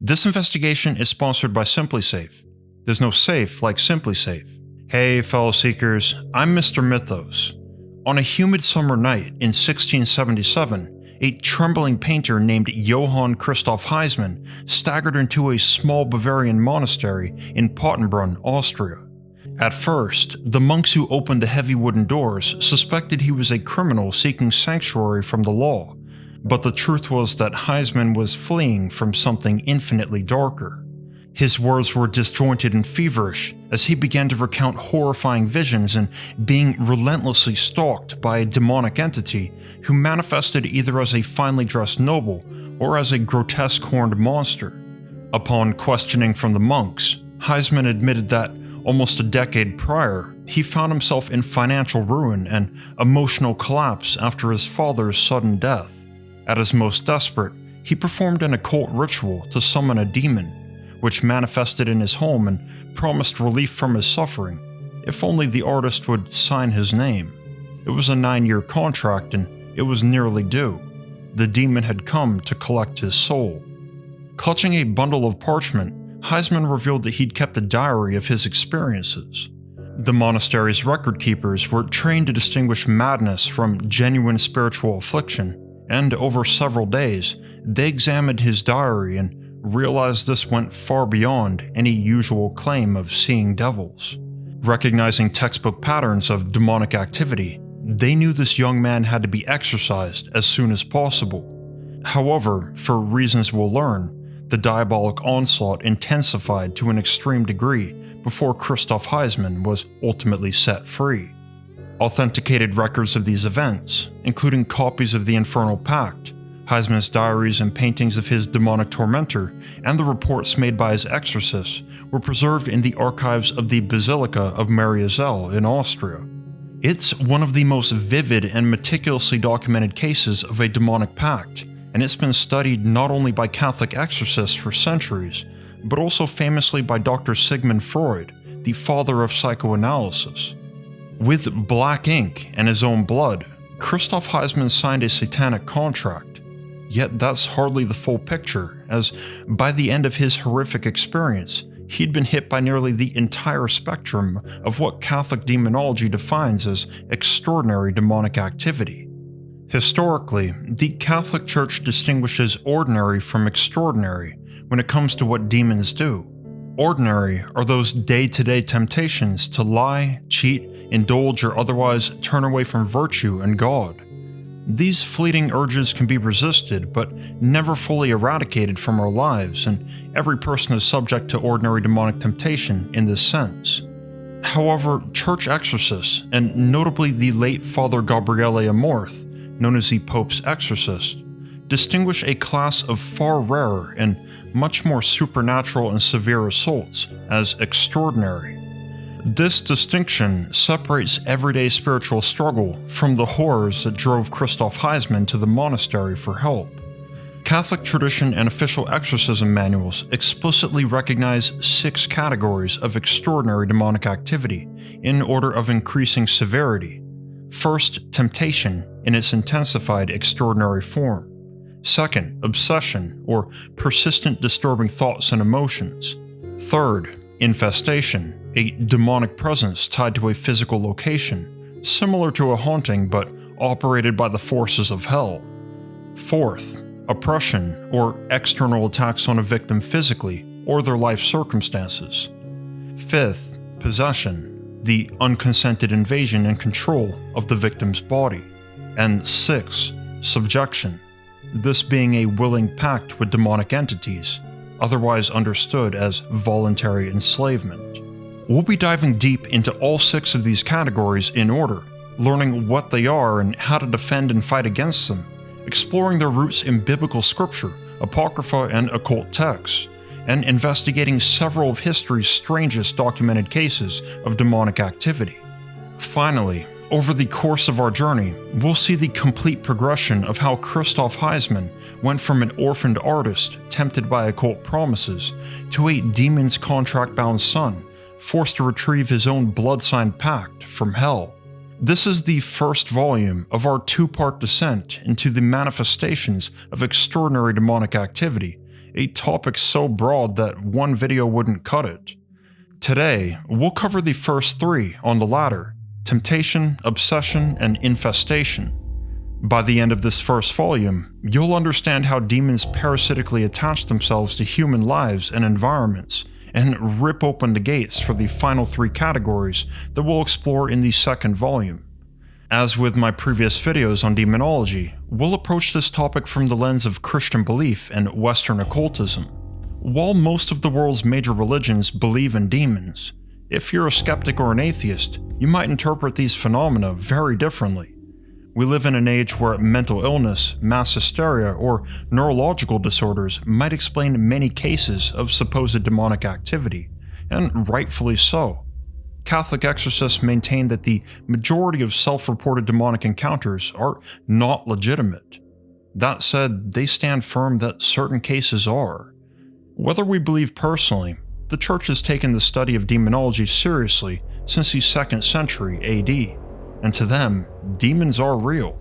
This investigation is sponsored by SimpliSafe. There's no safe like SimpliSafe. Hey fellow seekers, I'm Mr. Mythos. On a humid summer night in 1677, a trembling painter named Johann Christoph Heismann staggered into a small Bavarian monastery in Pottenbrunn, Austria. At first, the monks who opened the heavy wooden doors suspected he was a criminal seeking sanctuary from the law, but the truth was that Heismann was fleeing from something infinitely darker. His words were disjointed and feverish as he began to recount horrifying visions and being relentlessly stalked by a demonic entity who manifested either as a finely dressed noble or as a grotesque horned monster. Upon questioning from the monks, Heismann admitted that almost a decade prior, he found himself in financial ruin and emotional collapse after his father's sudden death. At his most desperate, he performed an occult ritual to summon a demon, which manifested in his home and promised relief from his suffering, if only the artist would sign his name. It was a 9-year contract and it was nearly due. The demon had come to collect his soul. Clutching a bundle of parchment, Heismann revealed that he'd kept a diary of his experiences. The monastery's record keepers were trained to distinguish madness from genuine spiritual affliction, and over several days, they examined his diary and realized this went far beyond any usual claim of seeing devils. Recognizing textbook patterns of demonic activity, they knew this young man had to be exorcised as soon as possible. However, for reasons we'll learn, the diabolic onslaught intensified to an extreme degree before Christoph Heismann was ultimately set free. Authenticated records of these events, including copies of the Infernal Pact, Heismann's diaries and paintings of his demonic tormentor, and the reports made by his exorcists, were preserved in the archives of the Basilica of Mariazell in Austria. It's one of the most vivid and meticulously documented cases of a demonic pact, and it's been studied not only by Catholic exorcists for centuries, but also famously by Dr. Sigmund Freud, the father of psychoanalysis. With black ink and his own blood, Christoph Heismann signed a satanic contract. Yet that's hardly the full picture, as by the end of his horrific experience, he'd been hit by nearly the entire spectrum of what Catholic demonology defines as extraordinary demonic activity. Historically, the Catholic Church distinguishes ordinary from extraordinary when it comes to what demons do. Ordinary are those day-to-day temptations to lie, cheat, indulge, or otherwise turn away from virtue and God. These fleeting urges can be resisted, but never fully eradicated from our lives, and every person is subject to ordinary demonic temptation in this sense. However, church exorcists, and notably the late Father Gabriele Amorth, known as the Pope's exorcist, distinguish a class of far rarer and much more supernatural and severe assaults as extraordinary. This distinction separates everyday spiritual struggle from the horrors that drove Christoph Heismann to the monastery for help. Catholic tradition and official exorcism manuals explicitly recognize 6 categories of extraordinary demonic activity in order of increasing severity. First, temptation in its intensified extraordinary form. Second, obsession, or persistent disturbing thoughts and emotions. Third, infestation, a demonic presence tied to a physical location, similar to a haunting but operated by the forces of hell. Fourth, oppression, or external attacks on a victim physically or their life circumstances. Fifth, possession, the unconsented invasion and control of the victim's body. And sixth, subjection, this being a willing pact with demonic entities, otherwise understood as voluntary enslavement. We'll be diving deep into all 6 of these categories in order, learning what they are and how to defend and fight against them, exploring their roots in biblical scripture, apocrypha, and occult texts, and investigating several of history's strangest documented cases of demonic activity. Finally, over the course of our journey, we'll see the complete progression of how Christoph Heismann went from an orphaned artist tempted by occult promises to a demon's contract-bound son, forced to retrieve his own blood-signed pact from hell. This is the first volume of our 2-part descent into the manifestations of extraordinary demonic activity, a topic so broad that one video wouldn't cut it. Today, we'll cover the first three on the ladder: temptation, obsession, and infestation. By the end of this first volume, you'll understand how demons parasitically attach themselves to human lives and environments, and rip open the gates for the final three categories that we'll explore in the second volume. As with my previous videos on demonology, we'll approach this topic from the lens of Christian belief and Western occultism. While most of the world's major religions believe in demons, if you're a skeptic or an atheist, you might interpret these phenomena very differently. We live in an age where mental illness, mass hysteria, or neurological disorders might explain many cases of supposed demonic activity, and rightfully so. Catholic exorcists maintain that the majority of self-reported demonic encounters are not legitimate. That said, they stand firm that certain cases are. Whether we believe personally, the Church has taken the study of demonology seriously since the 2nd century AD. And to them, demons are real.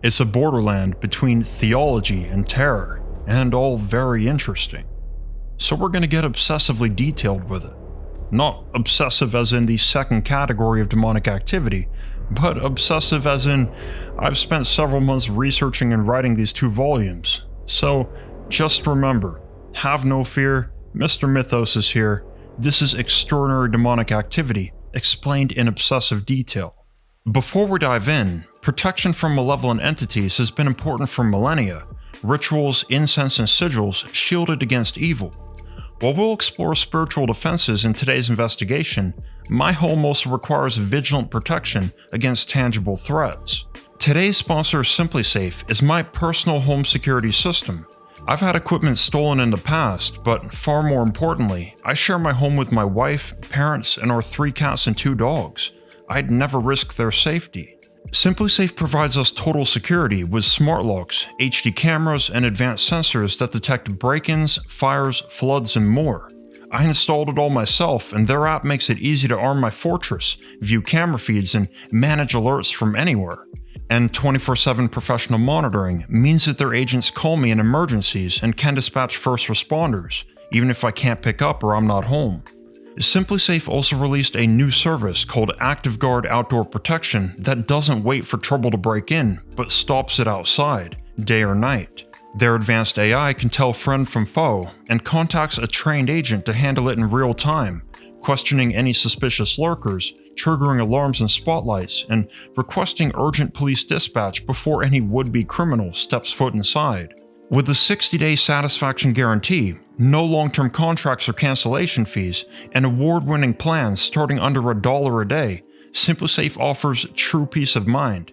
It's a borderland between theology and terror, and all very interesting. So we're going to get obsessively detailed with it. Not obsessive as in the second category of demonic activity, but obsessive as in I've spent several months researching and writing these 2 volumes. So just remember, have no fear, Mr. Mythos is here. This is extraordinary demonic activity, explained in obsessive detail. Before we dive in, protection from malevolent entities has been important for millennia. Rituals, incense, and sigils shielded against evil. While we'll explore spiritual defenses in today's investigation, my home also requires vigilant protection against tangible threats. Today's sponsor, SimpliSafe, is my personal home security system. I've had equipment stolen in the past, but far more importantly, I share my home with my wife, parents, and our 3 cats and 2 dogs. I'd never risk their safety. SimpliSafe provides us total security with smart locks, HD cameras, and advanced sensors that detect break-ins, fires, floods, and more. I installed it all myself, and their app makes it easy to arm my fortress, view camera feeds, and manage alerts from anywhere. And 24/7 professional monitoring means that their agents call me in emergencies and can dispatch first responders, even if I can't pick up or I'm not home. SimpliSafe also released a new service called ActiveGuard Outdoor Protection that doesn't wait for trouble to break in, but stops it outside, day or night. Their advanced AI can tell friend from foe, and contacts a trained agent to handle it in real time, questioning any suspicious lurkers, triggering alarms and spotlights, and requesting urgent police dispatch before any would-be criminal steps foot inside. With the 60-day satisfaction guarantee, no long-term contracts or cancellation fees, and award-winning plans starting under $1 a day, SimpliSafe offers true peace of mind.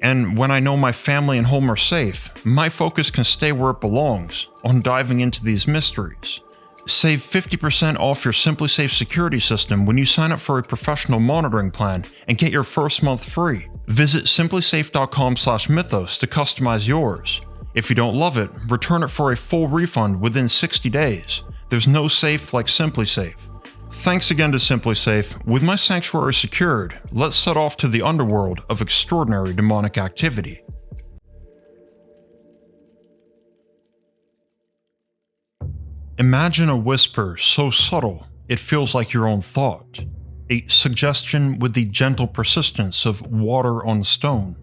And when I know my family and home are safe, my focus can stay where it belongs, on diving into these mysteries. Save 50% off your SimpliSafe security system when you sign up for a professional monitoring plan and get your first month free. Visit simplisafe.com/mythos to customize yours. If you don't love it, return it for a full refund within 60 days. There's no safe like SimpliSafe. Thanks again to SimpliSafe. With my sanctuary secured, let's set off to the underworld of extraordinary demonic activity. Imagine a whisper so subtle it feels like your own thought. A suggestion with the gentle persistence of water on stone.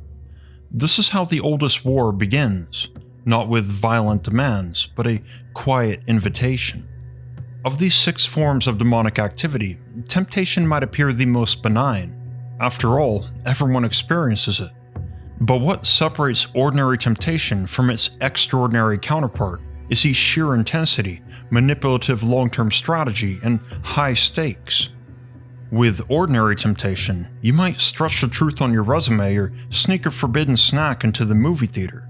This is how the oldest war begins. Not with violent demands, but a quiet invitation. Of these 6 forms of demonic activity, temptation might appear the most benign. After all, everyone experiences it. But what separates ordinary temptation from its extraordinary counterpart is the sheer intensity, manipulative long-term strategy, and high stakes. With ordinary temptation, you might stretch the truth on your resume or sneak a forbidden snack into the movie theater.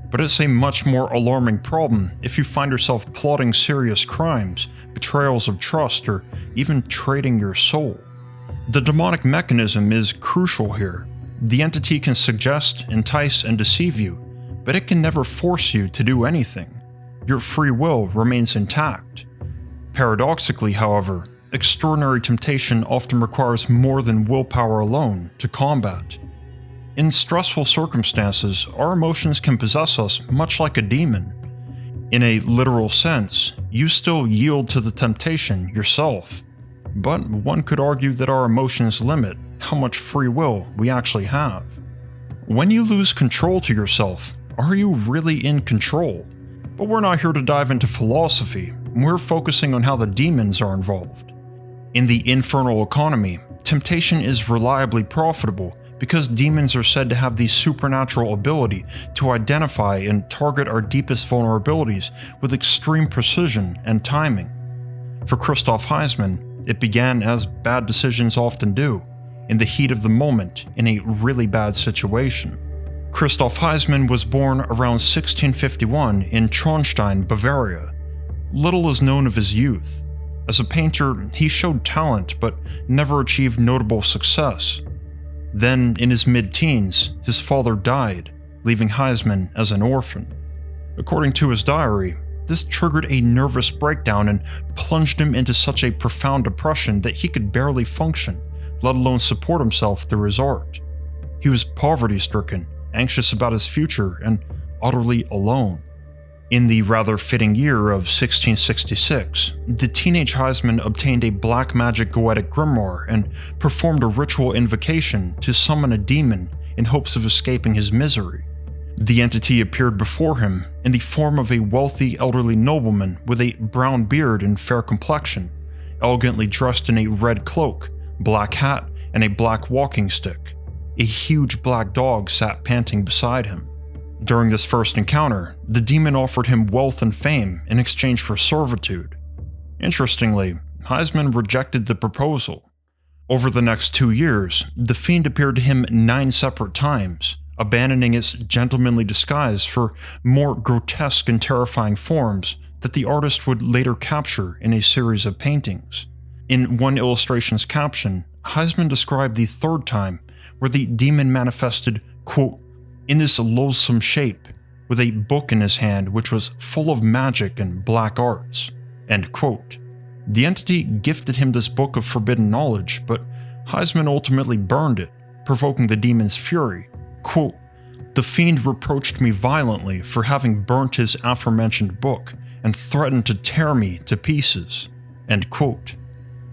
But it's a much more alarming problem if you find yourself plotting serious crimes, betrayals of trust, or even trading your soul. The demonic mechanism is crucial here. The entity can suggest, entice, and deceive you, but it can never force you to do anything. Your free will remains intact. Paradoxically, however, extraordinary temptation often requires more than willpower alone to combat. In stressful circumstances, our emotions can possess us much like a demon. In a literal sense, you still yield to the temptation yourself. But one could argue that our emotions limit how much free will we actually have. When you lose control to yourself, are you really in control? But we're not here to dive into philosophy, we're focusing on how the demons are involved. In the infernal economy, temptation is reliably profitable because demons are said to have the supernatural ability to identify and target our deepest vulnerabilities with extreme precision and timing. For Christoph Heisman, it began as bad decisions often do, in the heat of the moment in a really bad situation. Christoph Heisman was born around 1651 in Traunstein, Bavaria. Little is known of his youth. As a painter, he showed talent but never achieved notable success. Then, in his mid-teens, his father died, leaving Heisman as an orphan. According to his diary, this triggered a nervous breakdown and plunged him into such a profound depression that he could barely function, let alone support himself through his art. He was poverty-stricken, anxious about his future, and utterly alone. In the rather fitting year of 1666, the teenage Heisman obtained a black magic goetic grimoire and performed a ritual invocation to summon a demon in hopes of escaping his misery. The entity appeared before him in the form of a wealthy elderly nobleman with a brown beard and fair complexion, elegantly dressed in a red cloak, black hat, and a black walking stick. A huge black dog sat panting beside him. During this first encounter, the demon offered him wealth and fame in exchange for servitude. Interestingly, Heisman rejected the proposal. Over the next 2 years, the fiend appeared to him 9 separate times, abandoning its gentlemanly disguise for more grotesque and terrifying forms that the artist would later capture in a series of paintings. In one illustration's caption, Heisman described the 3rd time where the demon manifested, quote, in this loathsome shape, with a book in his hand which was full of magic and black arts, end quote. The entity gifted him this book of forbidden knowledge, but Heisman ultimately burned it, provoking the demon's fury. Quote, the fiend reproached me violently for having burnt his aforementioned book and threatened to tear me to pieces, end quote.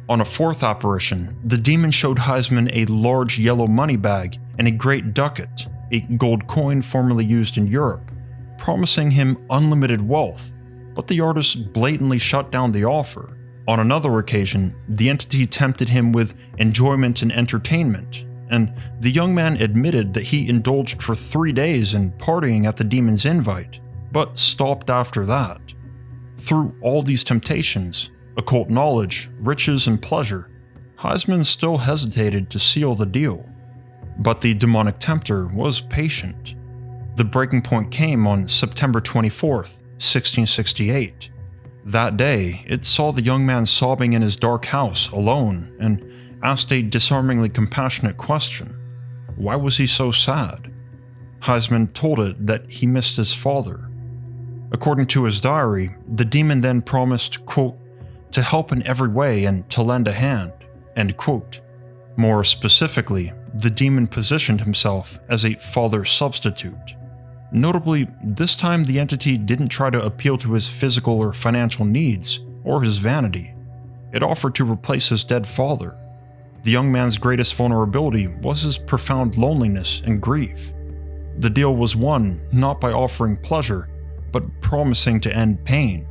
On a 4th apparition, the demon showed Heisman a large yellow money bag and a great ducat, a gold coin formerly used in Europe, promising him unlimited wealth, but the artist blatantly shut down the offer. On another occasion, the entity tempted him with enjoyment and entertainment, and the young man admitted that he indulged for 3 days in partying at the demon's invite, but stopped after that. Through all these temptations, occult knowledge, riches, and pleasure, Heisman still hesitated to seal the deal. But the demonic tempter was patient. The breaking point came on September 24th, 1668. That day, it saw the young man sobbing in his dark house alone and asked a disarmingly compassionate question. Why was he so sad? Heisman told it that he missed his father. According to his diary, the demon then promised, quote, to help in every way and to lend a hand, end quote. More specifically, the demon positioned himself as a father substitute. Notably, this time the entity didn't try to appeal to his physical or financial needs, or his vanity. It offered to replace his dead father. The young man's greatest vulnerability was his profound loneliness and grief. The deal was won not by offering pleasure, but promising to end pain.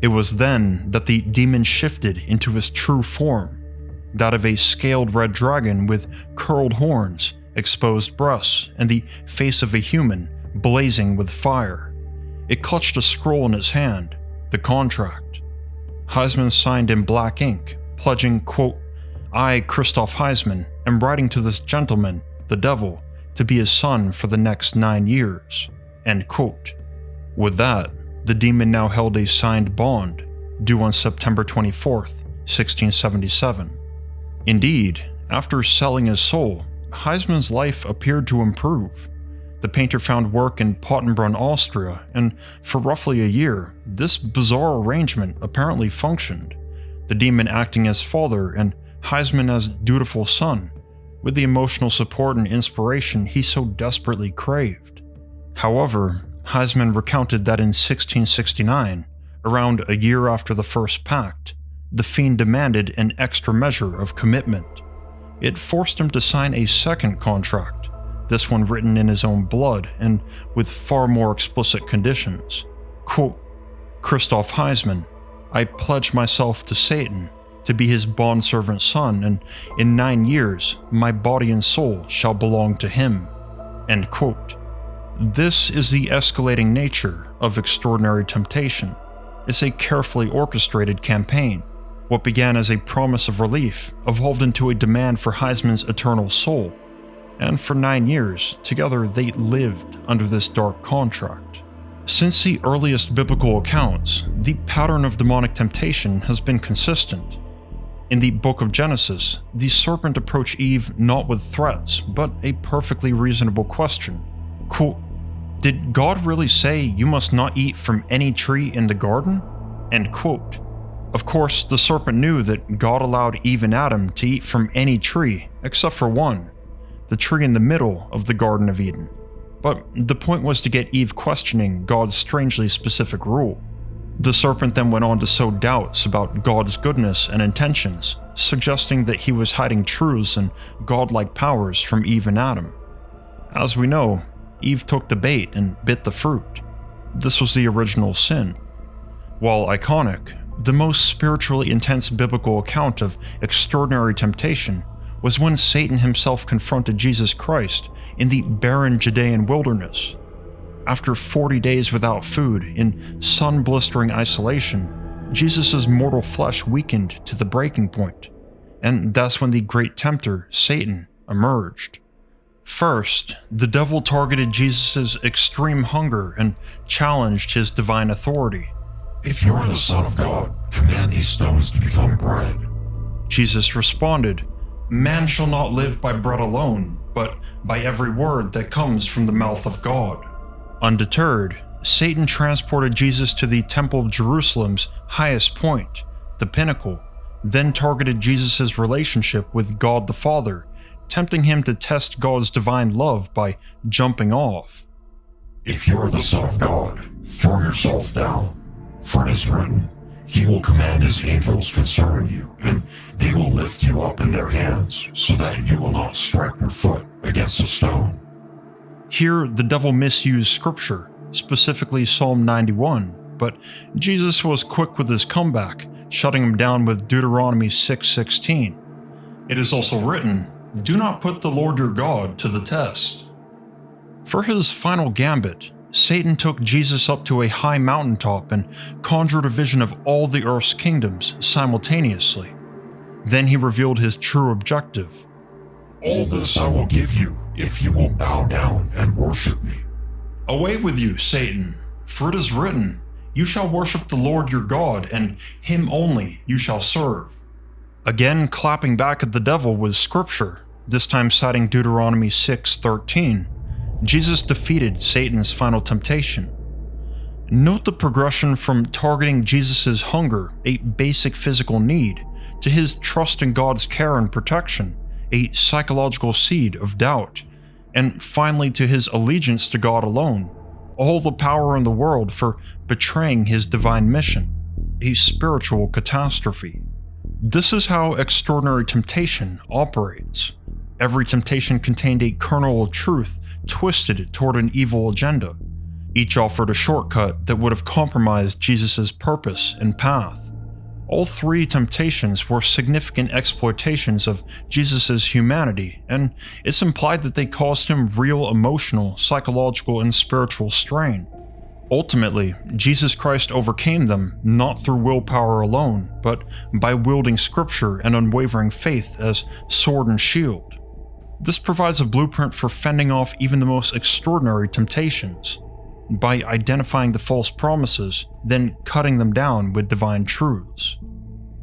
It was then that the demon shifted into his true form, that of a scaled red dragon with curled horns, exposed breasts, and the face of a human blazing with fire. It clutched a scroll in its hand, the contract. Heisman signed in black ink, pledging, quote, I, Christoph Heisman, am writing to this gentleman, the devil, to be his son for the next 9 years, end quote. With that, the demon now held a signed bond, due on September 24th, 1677. Indeed, after selling his soul, Heisman's life appeared to improve. The painter found work in Pottenbrunn, Austria, and for roughly a year, this bizarre arrangement apparently functioned, the demon acting as father and Heisman as dutiful son, with the emotional support and inspiration he so desperately craved. However, Heisman recounted that in 1669, around a year after the first pact, the fiend demanded an extra measure of commitment. It forced him to sign a second contract, this one written in his own blood and with far more explicit conditions. Quote, Christoph Heisman, I pledge myself to Satan to be his bondservant son, and in 9 years my body and soul shall belong to him. End quote. This is the escalating nature of extraordinary temptation. It's a carefully orchestrated campaign. What began as a promise of relief evolved into a demand for Heisman's eternal soul, and for 9 years, together they lived under this dark contract. Since the earliest biblical accounts, the pattern of demonic temptation has been consistent. In the book of Genesis, the serpent approached Eve not with threats, but a perfectly reasonable question. Quote, Did God really say you must not eat from any tree in the garden? End quote. Of course, the serpent knew that God allowed Eve and Adam to eat from any tree, except for one, the tree in the middle of the Garden of Eden. But the point was to get Eve questioning God's strangely specific rule. The serpent then went on to sow doubts about God's goodness and intentions, suggesting that he was hiding truths and godlike powers from Eve and Adam. As we know, Eve took the bait and bit the fruit. This was the original sin. While iconic, the most spiritually intense biblical account of extraordinary temptation was when Satan himself confronted Jesus Christ in the barren Judean wilderness. After 40 days without food, in sun-blistering isolation, Jesus' mortal flesh weakened to the breaking point, and that's when the great tempter, Satan, emerged. First, the devil targeted Jesus' extreme hunger and challenged his divine authority. If you are the Son of God, command these stones to become bread. Jesus responded, Man shall not live by bread alone, but by every word that comes from the mouth of God. Undeterred, Satan transported Jesus to the Temple of Jerusalem's highest point, the pinnacle, then targeted Jesus' relationship with God the Father, tempting him to test God's divine love by jumping off. If you are the Son of God, throw yourself down. For it is written, He will command His angels concerning you, and they will lift you up in their hands, so that you will not strike your foot against a stone. Here, the devil misused scripture, specifically Psalm 91, but Jesus was quick with his comeback, shutting him down with Deuteronomy 6:16. It is also written, Do not put the Lord your God to the test. For his final gambit, Satan took Jesus up to a high mountaintop and conjured a vision of all the earth's kingdoms simultaneously. Then he revealed his true objective. All this I will give you, if you will bow down and worship me. Away with you, Satan, for it is written, You shall worship the Lord your God, and him only you shall serve. Again, clapping back at the devil was scripture, this time citing Deuteronomy 6:13. Jesus defeated Satan's final temptation. Note the progression from targeting Jesus' hunger, a basic physical need, to his trust in God's care and protection, a psychological seed of doubt, and finally to his allegiance to God alone, all the power in the world for betraying his divine mission, a spiritual catastrophe. This is how extraordinary temptation operates. Every temptation contained a kernel of truth twisted toward an evil agenda. Each offered a shortcut that would have compromised Jesus' purpose and path. All three temptations were significant exploitations of Jesus' humanity, and it's implied that they caused him real emotional, psychological, and spiritual strain. Ultimately, Jesus Christ overcame them not through willpower alone, but by wielding scripture and unwavering faith as sword and shield. This provides a blueprint for fending off even the most extraordinary temptations, by identifying the false promises, then cutting them down with divine truths.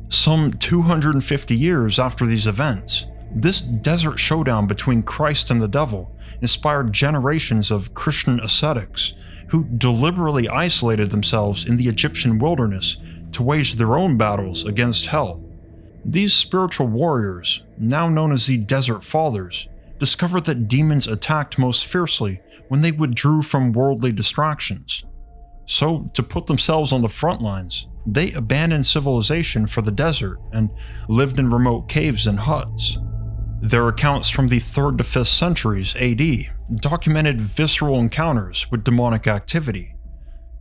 Some 250 years after these events, this desert showdown between Christ and the devil inspired generations of Christian ascetics who deliberately isolated themselves in the Egyptian wilderness to wage their own battles against hell. These spiritual warriors, now known as the Desert Fathers, discovered that demons attacked most fiercely when they withdrew from worldly distractions. So, to put themselves on the front lines, they abandoned civilization for the desert and lived in remote caves and huts. Their accounts from the 3rd to 5th centuries AD documented visceral encounters with demonic activity.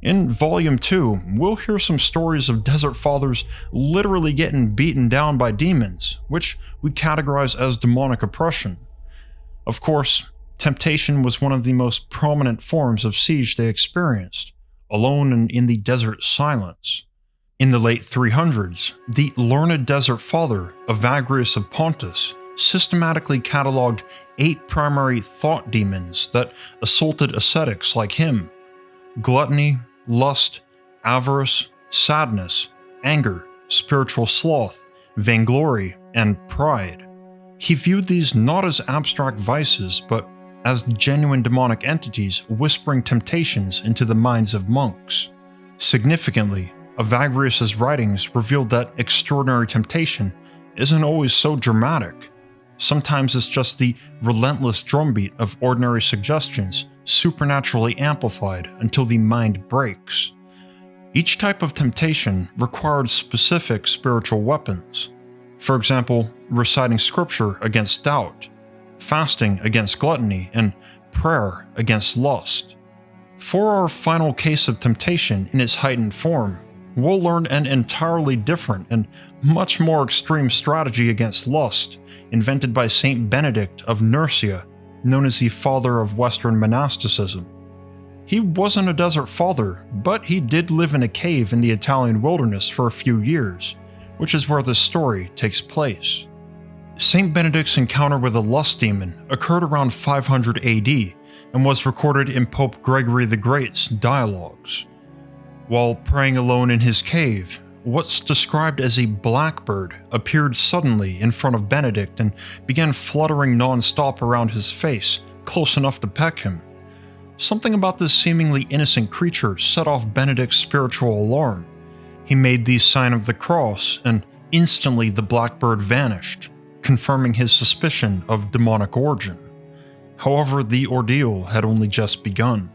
In Volume 2, we'll hear some stories of desert fathers literally getting beaten down by demons, which we categorize as demonic oppression. Of course, temptation was one of the most prominent forms of siege they experienced, alone and in the desert silence. In the late 300s, the learned desert father, Evagrius of Pontus, systematically cataloged 8 primary thought demons that assaulted ascetics like him: gluttony, lust, avarice, sadness, anger, spiritual sloth, vainglory, and pride. He viewed these not as abstract vices, but as genuine demonic entities whispering temptations into the minds of monks. Significantly, Evagrius's writings revealed that extraordinary temptation isn't always so dramatic. Sometimes it's just the relentless drumbeat of ordinary suggestions supernaturally amplified until the mind breaks. Each type of temptation required specific spiritual weapons. For example, reciting scripture against doubt, fasting against gluttony, and prayer against lust. For our final case of temptation in its heightened form, we'll learn an entirely different and much more extreme strategy against lust, invented by Saint Benedict of Nursia, known as the father of Western monasticism. He wasn't a desert father, but he did live in a cave in the Italian wilderness for a few years, which is where this story takes place. Saint Benedict's encounter with a lust demon occurred around 500 AD and was recorded in Pope Gregory the Great's dialogues. While praying alone in his cave, what's described as a blackbird appeared suddenly in front of Benedict and began fluttering non-stop around his face, close enough to peck him. Something about this seemingly innocent creature set off Benedict's spiritual alarm. He made the sign of the cross, and instantly the blackbird vanished, confirming his suspicion of demonic origin. However, the ordeal had only just begun.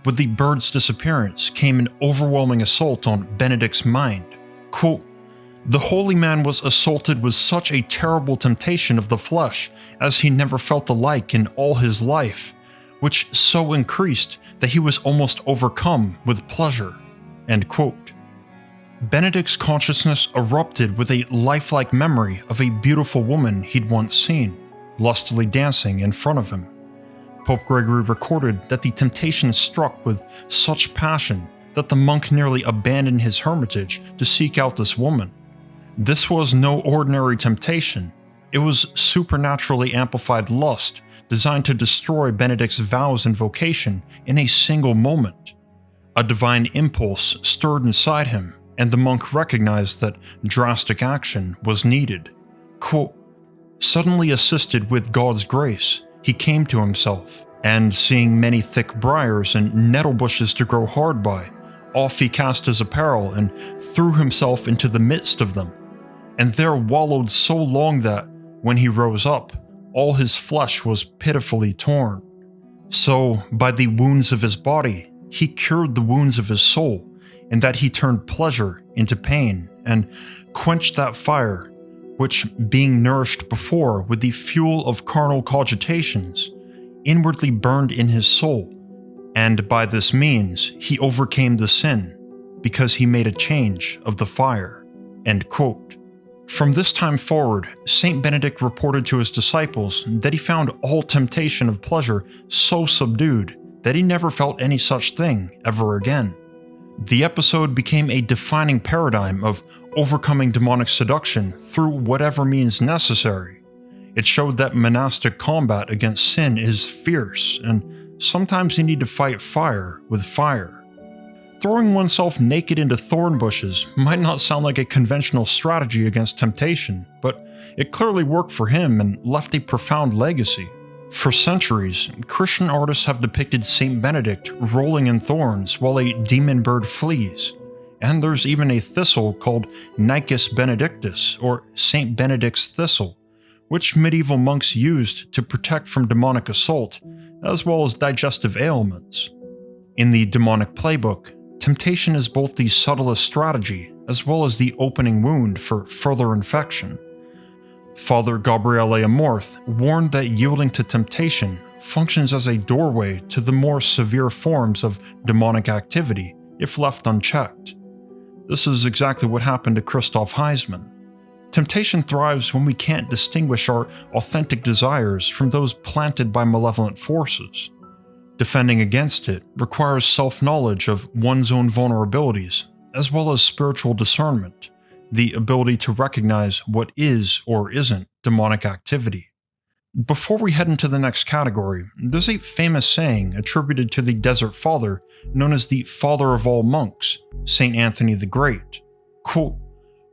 With the bird's disappearance came an overwhelming assault on Benedict's mind. Quote, "The holy man was assaulted with such a terrible temptation of the flesh as he never felt the like in all his life, which so increased that he was almost overcome with pleasure." End quote. Benedict's consciousness erupted with a lifelike memory of a beautiful woman he'd once seen, lustily dancing in front of him. Pope Gregory recorded that the temptation struck with such passion that the monk nearly abandoned his hermitage to seek out this woman. This was no ordinary temptation. It was supernaturally amplified lust designed to destroy Benedict's vows and vocation in a single moment. A divine impulse stirred inside him, and the monk recognized that drastic action was needed. Quote, "Suddenly assisted with God's grace, he came to himself, and seeing many thick briars and nettle bushes to grow hard by, off he cast his apparel and threw himself into the midst of them, and there wallowed so long that, when he rose up, all his flesh was pitifully torn. So, by the wounds of his body, he cured the wounds of his soul, in that he turned pleasure into pain, and quenched that fire, which, being nourished before with the fuel of carnal cogitations, inwardly burned in his soul, and by this means he overcame the sin, because he made a change of the fire." End quote. From this time forward, Saint Benedict reported to his disciples that he found all temptation of pleasure so subdued that he never felt any such thing ever again. The episode became a defining paradigm of overcoming demonic seduction through whatever means necessary. It showed that monastic combat against sin is fierce, and sometimes you need to fight fire with fire. Throwing oneself naked into thorn bushes might not sound like a conventional strategy against temptation, but it clearly worked for him and left a profound legacy. For centuries, Christian artists have depicted Saint Benedict rolling in thorns while a demon bird flees, and there's even a thistle called Nicus benedictus, or Saint Benedict's thistle, which medieval monks used to protect from demonic assault, as well as digestive ailments. In the demonic playbook, temptation is both the subtlest strategy as well as the opening wound for further infection. Father Gabriele Amorth warned that yielding to temptation functions as a doorway to the more severe forms of demonic activity if left unchecked. This is exactly what happened to Christoph Heisman. Temptation thrives when we can't distinguish our authentic desires from those planted by malevolent forces. Defending against it requires self-knowledge of one's own vulnerabilities, as well as spiritual discernment, the ability to recognize what is or isn't demonic activity. Before we head into the next category, there's a famous saying attributed to the Desert Father known as the Father of all monks, St. Anthony the Great. Quote,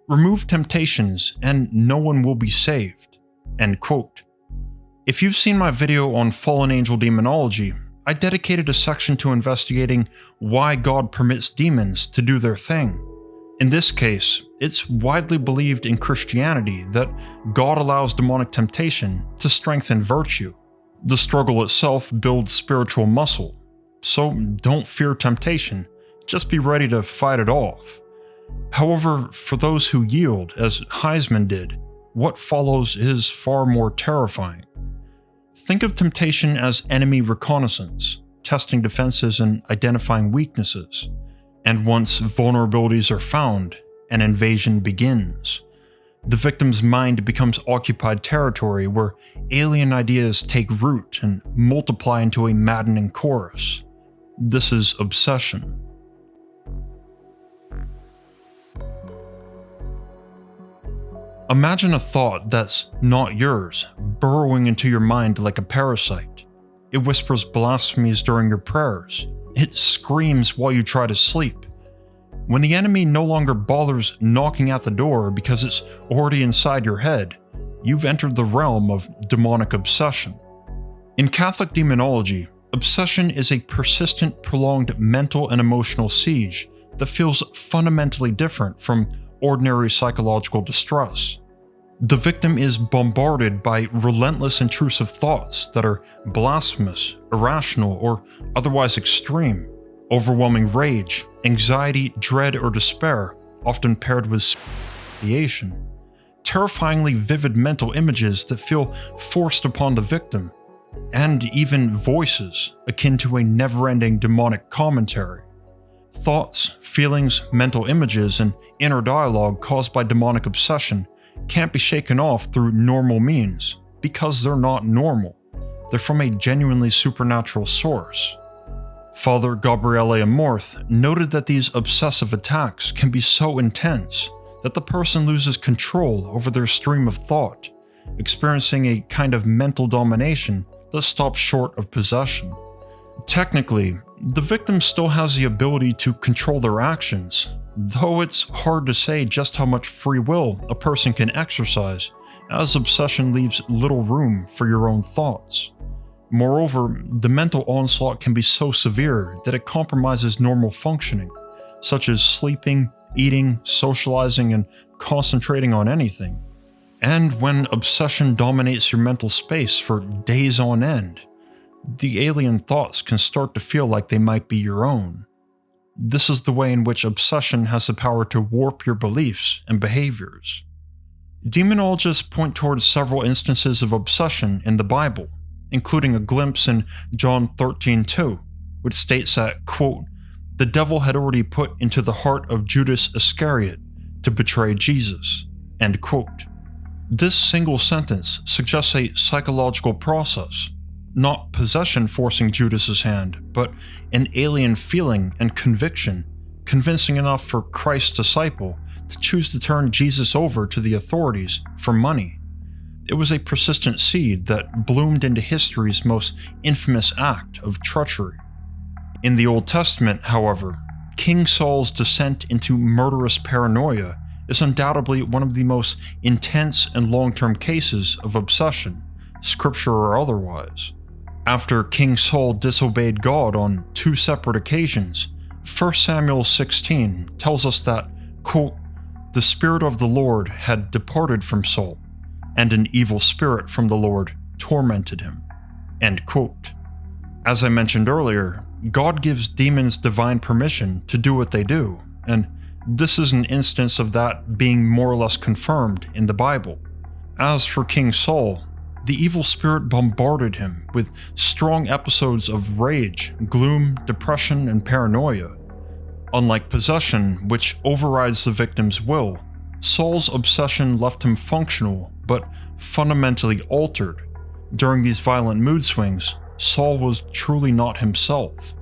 "Remove temptations and no one will be saved." End quote. If you've seen my video on fallen angel demonology, I dedicated a section to investigating why God permits demons to do their thing. In this case, it's widely believed in Christianity that God allows demonic temptation to strengthen virtue. The struggle itself builds spiritual muscle. So don't fear temptation, just be ready to fight it off. However, for those who yield, as Heisman did, what follows is far more terrifying. Think of temptation as enemy reconnaissance, testing defenses and identifying weaknesses. And once vulnerabilities are found, an invasion begins. The victim's mind becomes occupied territory where alien ideas take root and multiply into a maddening chorus. This is obsession. Imagine a thought that's not yours, burrowing into your mind like a parasite. It whispers blasphemies during your prayers. It screams while you try to sleep. When the enemy no longer bothers knocking at the door because it's already inside your head, you've entered the realm of demonic obsession. In Catholic demonology, obsession is a persistent, prolonged mental and emotional siege that feels fundamentally different from ordinary psychological distress. The victim is bombarded by relentless intrusive thoughts that are blasphemous, irrational, or otherwise extreme, overwhelming rage, anxiety, dread, or despair, often paired with ideation, terrifyingly vivid mental images that feel forced upon the victim, and even voices akin to a never-ending demonic commentary. Thoughts, feelings, mental images, and inner dialogue caused by demonic obsession can't be shaken off through normal means, because they're not normal. They're from a genuinely supernatural source. Father Gabriele Amorth noted that these obsessive attacks can be so intense that the person loses control over their stream of thought, experiencing a kind of mental domination that stops short of possession. Technically, the victim still has the ability to control their actions, though it's hard to say just how much free will a person can exercise, as obsession leaves little room for your own thoughts. Moreover, the mental onslaught can be so severe that it compromises normal functioning, such as sleeping, eating, socializing, and concentrating on anything. And when obsession dominates your mental space for days on end, the alien thoughts can start to feel like they might be your own. This is the way in which obsession has the power to warp your beliefs and behaviors. Demonologists point towards several instances of obsession in the Bible, including a glimpse in John 13:2, which states that, quote, "The devil had already put into the heart of Judas Iscariot to betray Jesus," end quote. This single sentence suggests a psychological process, not possession forcing Judas's hand, but an alien feeling and conviction, convincing enough for Christ's disciple to choose to turn Jesus over to the authorities for money. It was a persistent seed that bloomed into history's most infamous act of treachery. In the Old Testament, however, King Saul's descent into murderous paranoia is undoubtedly one of the most intense and long-term cases of obsession, scripture or otherwise. After King Saul disobeyed God on 2 separate occasions, 1 Samuel 16 tells us that, quote, "The Spirit of the Lord had departed from Saul, and an evil spirit from the Lord tormented him." End quote. As I mentioned earlier, God gives demons divine permission to do what they do, and this is an instance of that being more or less confirmed in the Bible. As for King Saul, the evil spirit bombarded him with strong episodes of rage, gloom, depression, and paranoia. Unlike possession, which overrides the victim's will, Saul's obsession left him functional, but fundamentally altered. During these violent mood swings, Saul was truly not himself.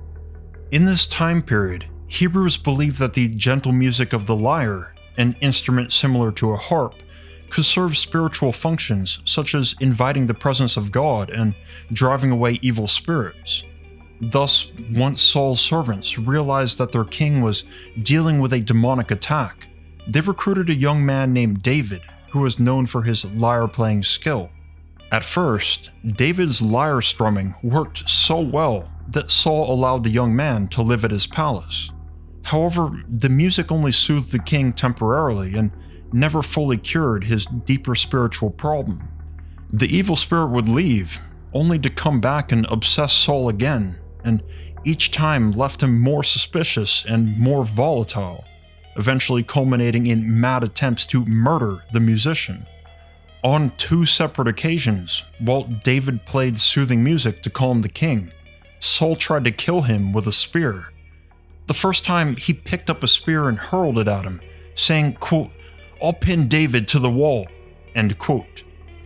In this time period, Hebrews believed that the gentle music of the lyre, an instrument similar to a harp, could serve spiritual functions such as inviting the presence of God and driving away evil spirits. Thus, once Saul's servants realized that their king was dealing with a demonic attack, they recruited a young man named David, who was known for his lyre-playing skill. At first, David's lyre strumming worked so well that Saul allowed the young man to live at his palace. However, the music only soothed the king temporarily and never fully cured his deeper spiritual problem. The evil spirit would leave, only to come back and obsess Saul again, and each time left him more suspicious and more volatile, eventually culminating in mad attempts to murder the musician. On 2 separate occasions, while David played soothing music to calm the king, Saul tried to kill him with a spear. The first time, he picked up a spear and hurled it at him, saying, quote, "I'll pin David to the wall," end quote.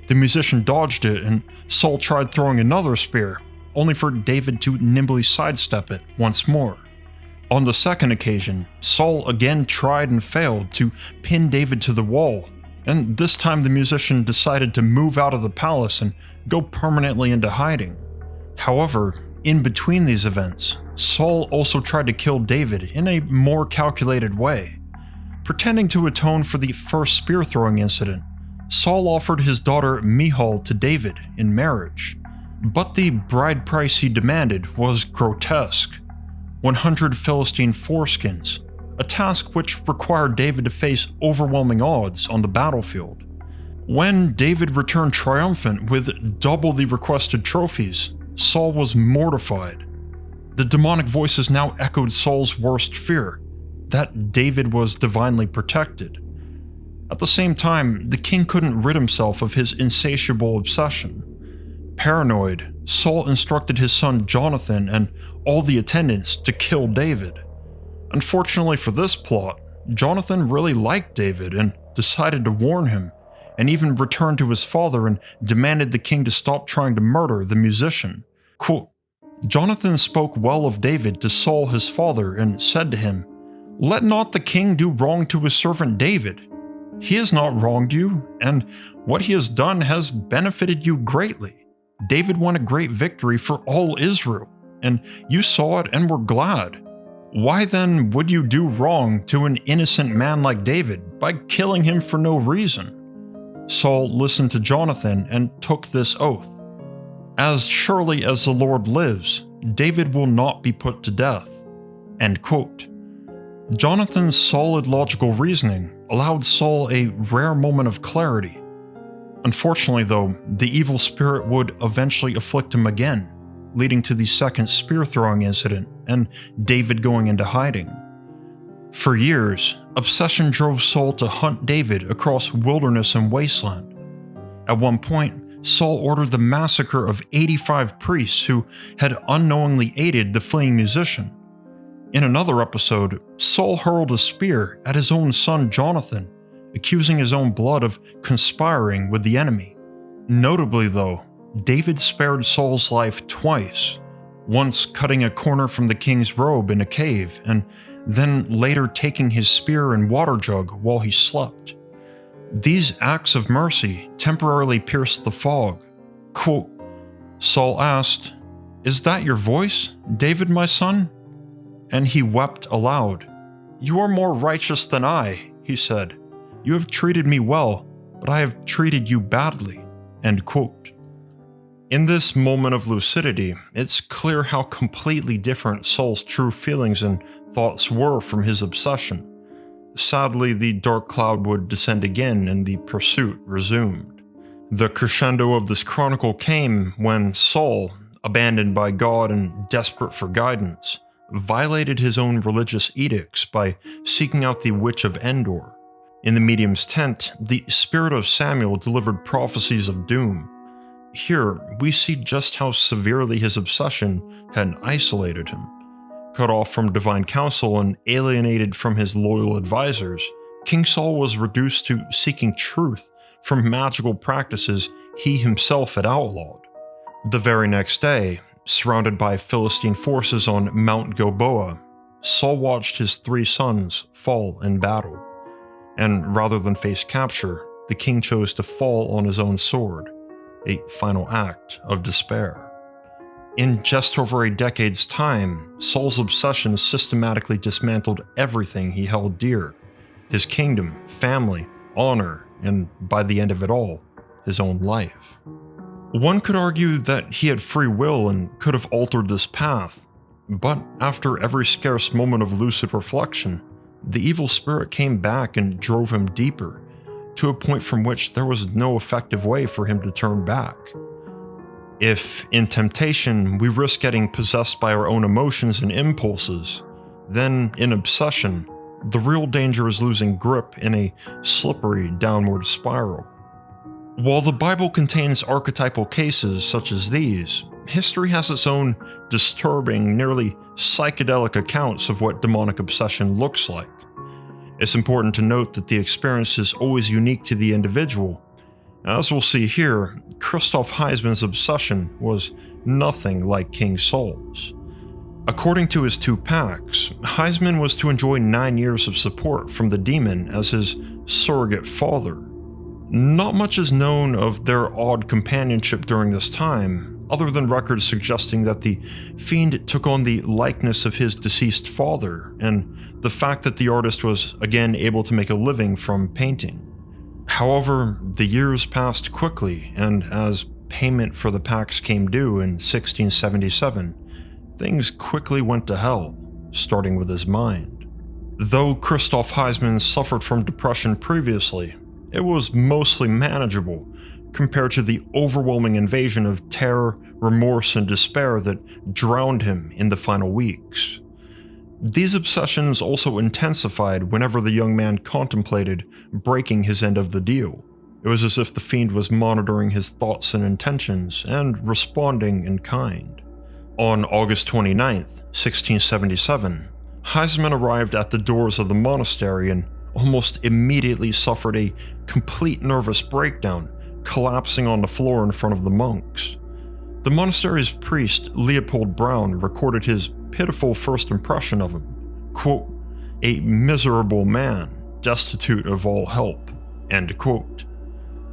The musician dodged it, and Saul tried throwing another spear, only for David to nimbly sidestep it once more. On the second occasion, Saul again tried and failed to pin David to the wall, and this time the musician decided to move out of the palace and go permanently into hiding. However, in between these events, Saul also tried to kill David in a more calculated way. Pretending to atone for the first spear-throwing incident, Saul offered his daughter Michal to David in marriage. But the bride price he demanded was grotesque: 100 Philistine foreskins, a task which required David to face overwhelming odds on the battlefield. When David returned triumphant with double the requested trophies, Saul was mortified. The demonic voices now echoed Saul's worst fear, that David was divinely protected. At the same time, the king couldn't rid himself of his insatiable obsession. Paranoid, Saul instructed his son Jonathan and all the attendants to kill David. Unfortunately for this plot, Jonathan really liked David and decided to warn him, and even returned to his father and demanded the king to stop trying to murder the musician. Quote, "Jonathan spoke well of David to Saul his father and said to him, 'Let not the king do wrong to his servant David. He has not wronged you, and what he has done has benefited you greatly. David won a great victory for all Israel, and you saw it and were glad. Why then would you do wrong to an innocent man like David by killing him for no reason?' Saul listened to Jonathan and took this oath: 'As surely as the Lord lives, David will not be put to death.'" End quote. Jonathan's solid logical reasoning allowed Saul a rare moment of clarity. Unfortunately though, the evil spirit would eventually afflict him again, leading to the second spear-throwing incident and David going into hiding. For years, obsession drove Saul to hunt David across wilderness and wasteland. At one point, Saul ordered the massacre of 85 priests who had unknowingly aided the fleeing musician. In another episode, Saul hurled a spear at his own son Jonathan, accusing his own blood of conspiring with the enemy. Notably though, David spared Saul's life twice, once cutting a corner from the king's robe in a cave, and then later taking his spear and water jug while he slept. These acts of mercy temporarily pierced the fog. Quote, "Saul asked, 'Is that your voice, David my son?' And he wept aloud. 'You are more righteous than I,' he said. 'You have treated me well, but I have treated you badly.'" End quote. In this moment of lucidity, it's clear how completely different Saul's true feelings and thoughts were from his obsession. Sadly, the dark cloud would descend again and the pursuit resumed. The crescendo of this chronicle came when Saul, abandoned by God and desperate for guidance, violated his own religious edicts by seeking out the Witch of Endor. In the medium's tent, the spirit of Samuel delivered prophecies of doom. Here, we see just how severely his obsession had isolated him. Cut off from divine counsel and alienated from his loyal advisors, King Saul was reduced to seeking truth from magical practices he himself had outlawed. The very next day, surrounded by Philistine forces on Mount Gilboa, Saul watched his 3 sons fall in battle. And rather than face capture, the king chose to fall on his own sword, a final act of despair. In just over a decade's time, Saul's obsession systematically dismantled everything he held dear: his kingdom, family, honor, and by the end of it all, his own life. One could argue that he had free will and could have altered this path, but after every scarce moment of lucid reflection, the evil spirit came back and drove him deeper, to a point from which there was no effective way for him to turn back. If, in temptation, we risk getting possessed by our own emotions and impulses, then, in obsession, the real danger is losing grip in a slippery downward spiral. While the Bible contains archetypal cases such as these, history has its own disturbing, nearly psychedelic accounts of what demonic obsession looks like. It's important to note that the experience is always unique to the individual. As we'll see here, Christoph Heisman's obsession was nothing like King Saul's. According to his 2 pacts, Heisman was to enjoy 9 years of support from the demon as his surrogate father. Not much is known of their odd companionship during this time, other than records suggesting that the fiend took on the likeness of his deceased father, and the fact that the artist was again able to make a living from painting. However, the years passed quickly, and as payment for the pacts came due in 1677, things quickly went to hell, starting with his mind. Though Christoph Heisman suffered from depression previously, it was mostly manageable compared to the overwhelming invasion of terror, remorse, and despair that drowned him in the final weeks. These obsessions also intensified whenever the young man contemplated breaking his end of the deal. It was as if the fiend was monitoring his thoughts and intentions and responding in kind. On August 29th, 1677, Heisman arrived at the doors of the monastery and almost immediately suffered a complete nervous breakdown, collapsing on the floor in front of the monks. The monastery's priest, Leopold Braun, recorded his pitiful first impression of him. Quote, "A miserable man, destitute of all help," end quote.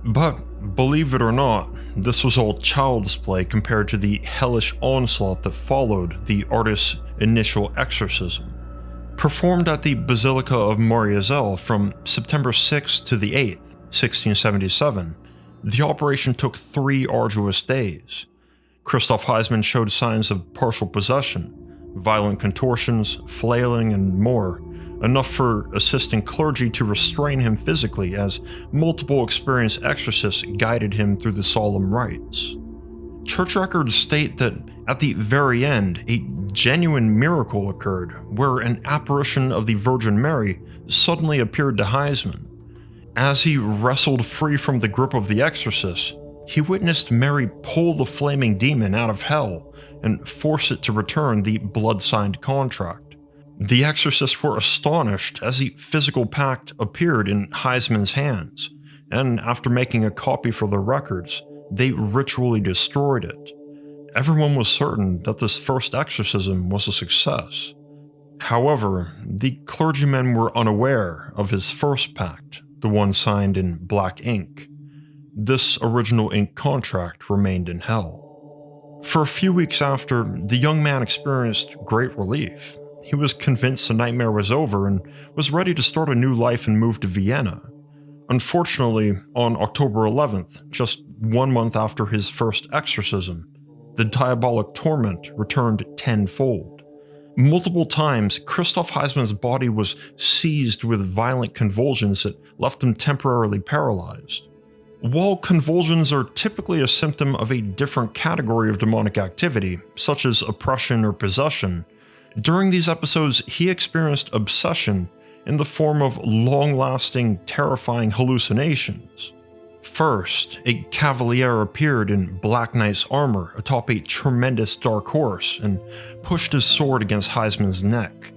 But, believe it or not, this was all child's play compared to the hellish onslaught that followed the artist's initial exorcism. Performed at the Basilica of Mariazell from September 6th to the 8th, 1677, the operation took 3 arduous days. Christoph Heisman showed signs of partial possession, violent contortions, flailing, and more, enough for assisting clergy to restrain him physically as multiple experienced exorcists guided him through the solemn rites. Church records state that at the very end, a genuine miracle occurred where an apparition of the Virgin Mary suddenly appeared to Heisman. As he wrestled free from the grip of the exorcist, he witnessed Mary pull the flaming demon out of hell and force it to return the blood-signed contract. The exorcists were astonished as the physical pact appeared in Heisman's hands, and after making a copy for their records, they ritually destroyed it. Everyone was certain that this first exorcism was a success. However, the clergymen were unaware of his first pact, the one signed in black ink. This original ink contract remained in hell. For a few weeks after, the young man experienced great relief. He was convinced the nightmare was over and was ready to start a new life and move to Vienna. Unfortunately, on October 11th, just 1 month after his first exorcism, the diabolic torment returned tenfold. Multiple times, Christoph Heisman's body was seized with violent convulsions that left him temporarily paralyzed. While convulsions are typically a symptom of a different category of demonic activity, such as oppression or possession, during these episodes he experienced obsession in the form of long-lasting, terrifying hallucinations. First, a cavalier appeared in Black Knight's armor atop a tremendous dark horse and pushed his sword against Heisman's neck.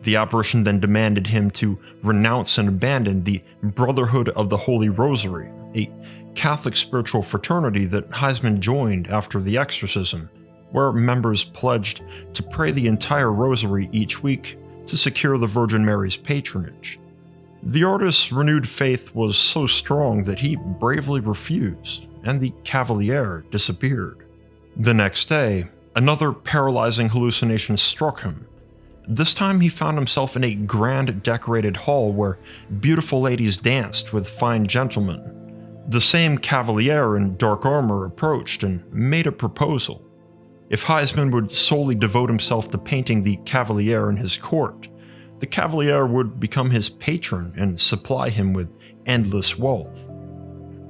The apparition then demanded him to renounce and abandon the Brotherhood of the Holy Rosary, a Catholic spiritual fraternity that Heisman joined after the exorcism, where members pledged to pray the entire rosary each week to secure the Virgin Mary's patronage. The artist's renewed faith was so strong that he bravely refused, and the cavalier disappeared. The next day, another paralyzing hallucination struck him. This time he found himself in a grand decorated hall where beautiful ladies danced with fine gentlemen. The same cavalier in dark armor approached and made a proposal. If Heisman would solely devote himself to painting the cavalier in his court, the cavalier would become his patron and supply him with endless wealth.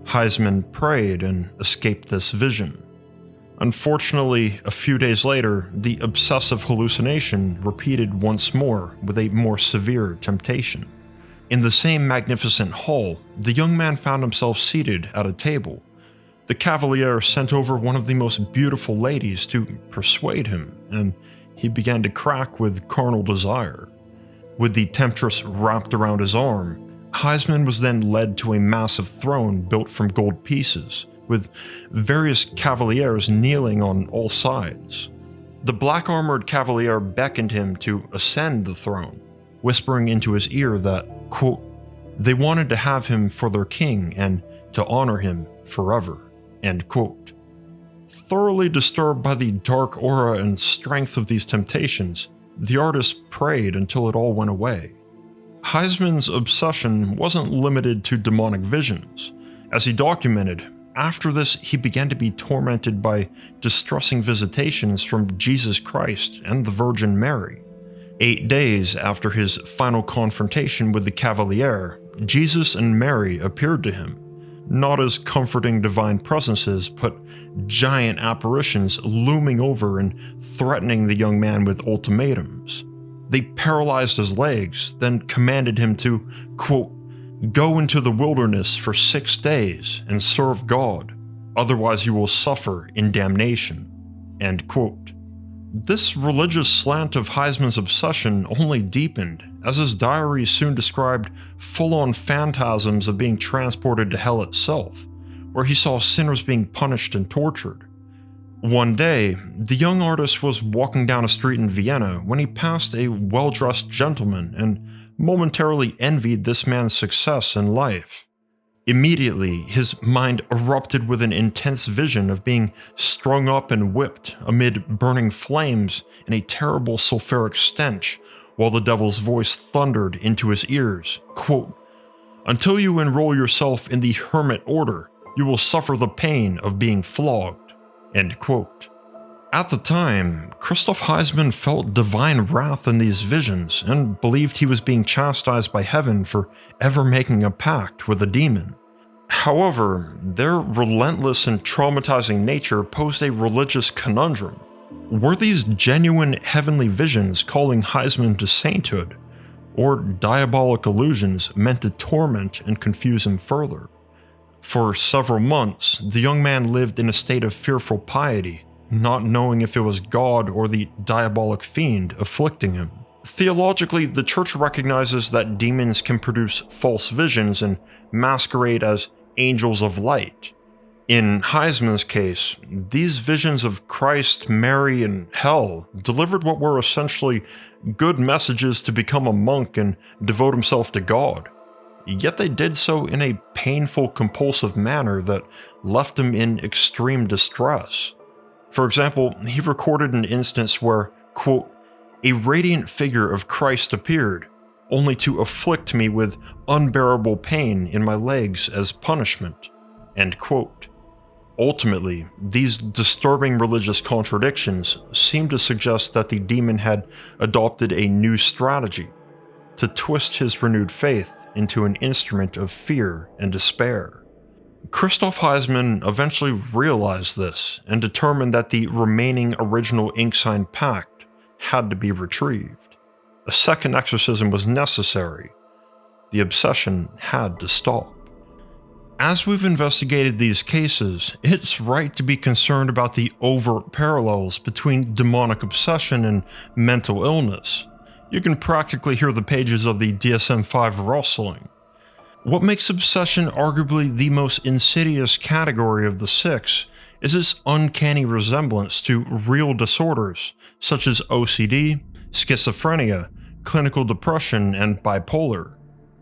Heisman prayed and escaped this vision. Unfortunately, a few days later, the obsessive hallucination repeated once more with a more severe temptation. In the same magnificent hall, the young man found himself seated at a table. The cavalier sent over one of the most beautiful ladies to persuade him, and he began to crack with carnal desire. With the temptress wrapped around his arm, Heisman was then led to a massive throne built from gold pieces, with various cavaliers kneeling on all sides. The black-armored cavalier beckoned him to ascend the throne, whispering into his ear that, quote, they wanted to have him for their king and to honor him forever, end quote. Thoroughly disturbed by the dark aura and strength of these temptations, the artist prayed until it all went away. Heisman's obsession wasn't limited to demonic visions. As he documented, after this he began to be tormented by distressing visitations from Jesus Christ and the Virgin Mary. 8 days after his final confrontation with the cavalier, Jesus and Mary appeared to him, not as comforting divine presences, but giant apparitions looming over and threatening the young man with ultimatums. They paralyzed his legs, then commanded him to, quote, go into the wilderness for 6 days and serve God, otherwise you will suffer in damnation, end quote. This religious slant of Heisman's obsession only deepened, as his diary soon described full-on phantasms of being transported to hell itself, where he saw sinners being punished and tortured. One day, the young artist was walking down a street in Vienna when he passed a well-dressed gentleman and momentarily envied this man's success in life. Immediately, his mind erupted with an intense vision of being strung up and whipped amid burning flames and a terrible sulfuric stench, while the devil's voice thundered into his ears, quote, until you enroll yourself in the hermit order, you will suffer the pain of being flogged, end quote. At the time, Christoph Heisman felt divine wrath in these visions and believed he was being chastised by heaven for ever making a pact with a demon. However, their relentless and traumatizing nature posed a religious conundrum. Were these genuine heavenly visions calling Heisman to sainthood, or diabolic illusions meant to torment and confuse him further? For several months, the young man lived in a state of fearful piety, not knowing if it was God or the diabolic fiend afflicting him. Theologically, the church recognizes that demons can produce false visions and masquerade as angels of light. In Heisman's case, these visions of Christ, Mary, and hell delivered what were essentially good messages to become a monk and devote himself to God. Yet they did so in a painful, compulsive manner that left him in extreme distress. For example, he recorded an instance where, quote, a radiant figure of Christ appeared, only to afflict me with unbearable pain in my legs as punishment, end quote. Ultimately, these disturbing religious contradictions seem to suggest that the demon had adopted a new strategy, to twist his renewed faith into an instrument of fear and despair. Christoph Heisman eventually realized this and determined that the remaining original ink sign pact had to be retrieved. A second exorcism was necessary. The obsession had to stop. As we've investigated these cases, it's right to be concerned about the overt parallels between demonic obsession and mental illness. You can practically hear the pages of the DSM-5 rustling. What makes obsession arguably the most insidious category of the six is its uncanny resemblance to real disorders such as OCD, schizophrenia, clinical depression, and bipolar.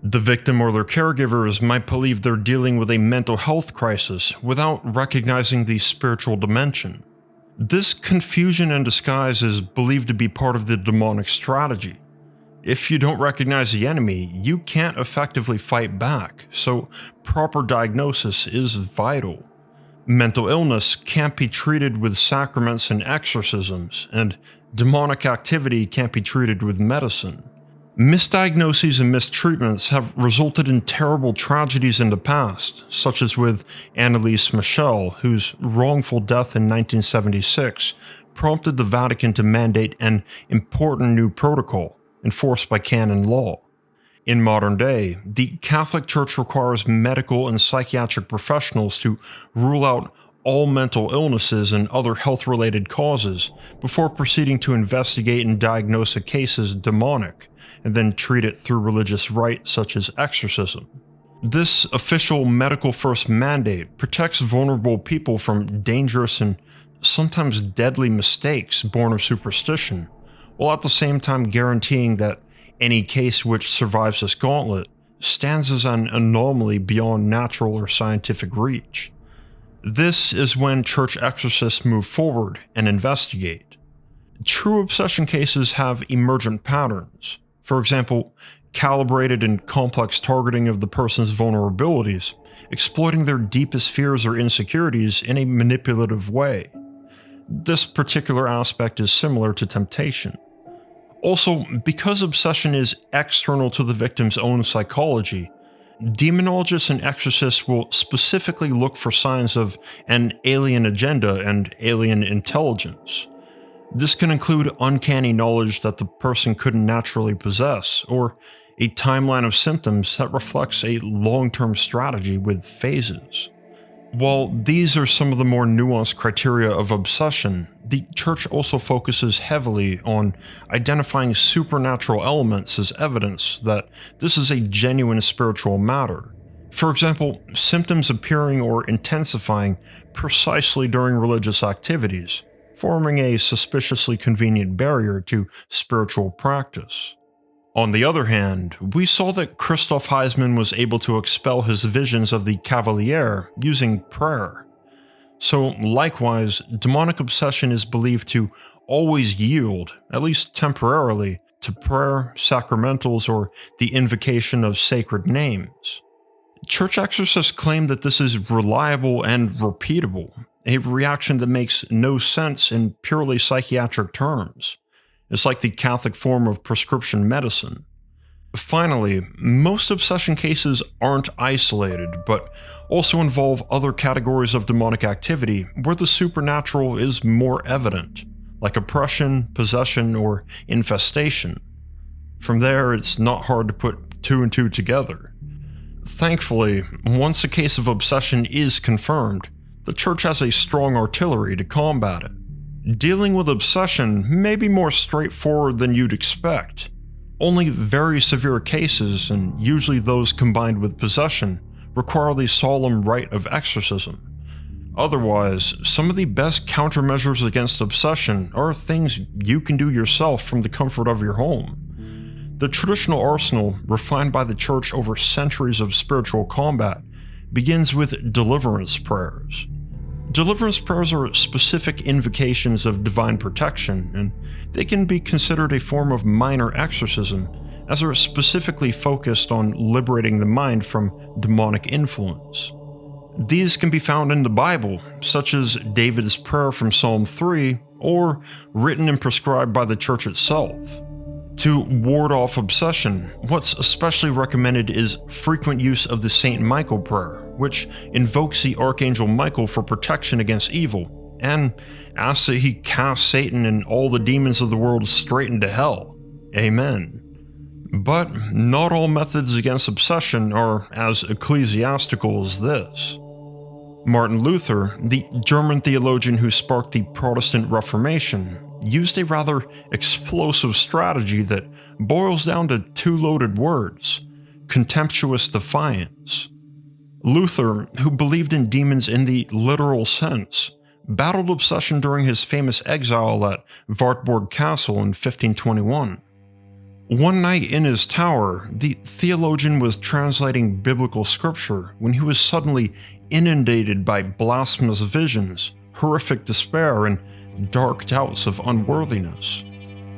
The victim or their caregivers might believe they're dealing with a mental health crisis without recognizing the spiritual dimension. This confusion and disguise is believed to be part of the demonic strategy. If you don't recognize the enemy, you can't effectively fight back, so proper diagnosis is vital. Mental illness can't be treated with sacraments and exorcisms, and demonic activity can't be treated with medicine. Misdiagnoses and mistreatments have resulted in terrible tragedies in the past, such as with Anneliese Michel, whose wrongful death in 1976 prompted the Vatican to mandate an important new protocol enforced by canon law. In modern day, the Catholic Church requires medical and psychiatric professionals to rule out all mental illnesses and other health-related causes before proceeding to investigate and diagnose a case as demonic, and then treat it through religious rites such as exorcism. This official medical first mandate protects vulnerable people from dangerous and sometimes deadly mistakes born of superstition, while at the same time guaranteeing that any case which survives this gauntlet stands as an anomaly beyond natural or scientific reach. This is when church exorcists move forward and investigate. True obsession cases have emergent patterns. For example, calibrated and complex targeting of the person's vulnerabilities, exploiting their deepest fears or insecurities in a manipulative way. This particular aspect is similar to temptation. Also, because obsession is external to the victim's own psychology, demonologists and exorcists will specifically look for signs of an alien agenda and alien intelligence. This can include uncanny knowledge that the person couldn't naturally possess, or a timeline of symptoms that reflects a long-term strategy with phases. While these are some of the more nuanced criteria of obsession, the Church also focuses heavily on identifying supernatural elements as evidence that this is a genuine spiritual matter. For example, symptoms appearing or intensifying precisely during religious activities, forming a suspiciously convenient barrier to spiritual practice. On the other hand, we saw that Christoph Heisman was able to expel his visions of the Cavalier using prayer. So likewise, demonic obsession is believed to always yield, at least temporarily, to prayer, sacramentals, or the invocation of sacred names. Church exorcists claim that this is reliable and repeatable, a reaction that makes no sense in purely psychiatric terms. It's like the Catholic form of prescription medicine. Finally, most obsession cases aren't isolated, but also involve other categories of demonic activity where the supernatural is more evident, like oppression, possession, or infestation. From there, it's not hard to put two and two together. Thankfully, once a case of obsession is confirmed, the Church has a strong artillery to combat it. Dealing with obsession may be more straightforward than you'd expect. Only very severe cases, and usually those combined with possession, require the solemn rite of exorcism. Otherwise, some of the best countermeasures against obsession are things you can do yourself from the comfort of your home. The traditional arsenal, refined by the Church over centuries of spiritual combat, begins with deliverance prayers. Deliverance prayers are specific invocations of divine protection, and they can be considered a form of minor exorcism, as they're specifically focused on liberating the mind from demonic influence. These can be found in the Bible, such as David's prayer from Psalm 3, or written and prescribed by the Church itself. To ward off obsession, what's especially recommended is frequent use of the St. Michael prayer, which invokes the Archangel Michael for protection against evil, and asks that he cast Satan and all the demons of the world straight into hell. Amen. But not all methods against obsession are as ecclesiastical as this. Martin Luther, the German theologian who sparked the Protestant Reformation, used a rather explosive strategy that boils down to two loaded words: contemptuous defiance. Luther, who believed in demons in the literal sense, battled obsession during his famous exile at Wartburg Castle in 1521. One night in his tower, the theologian was translating biblical scripture when he was suddenly inundated by blasphemous visions, horrific despair, and dark doubts of unworthiness.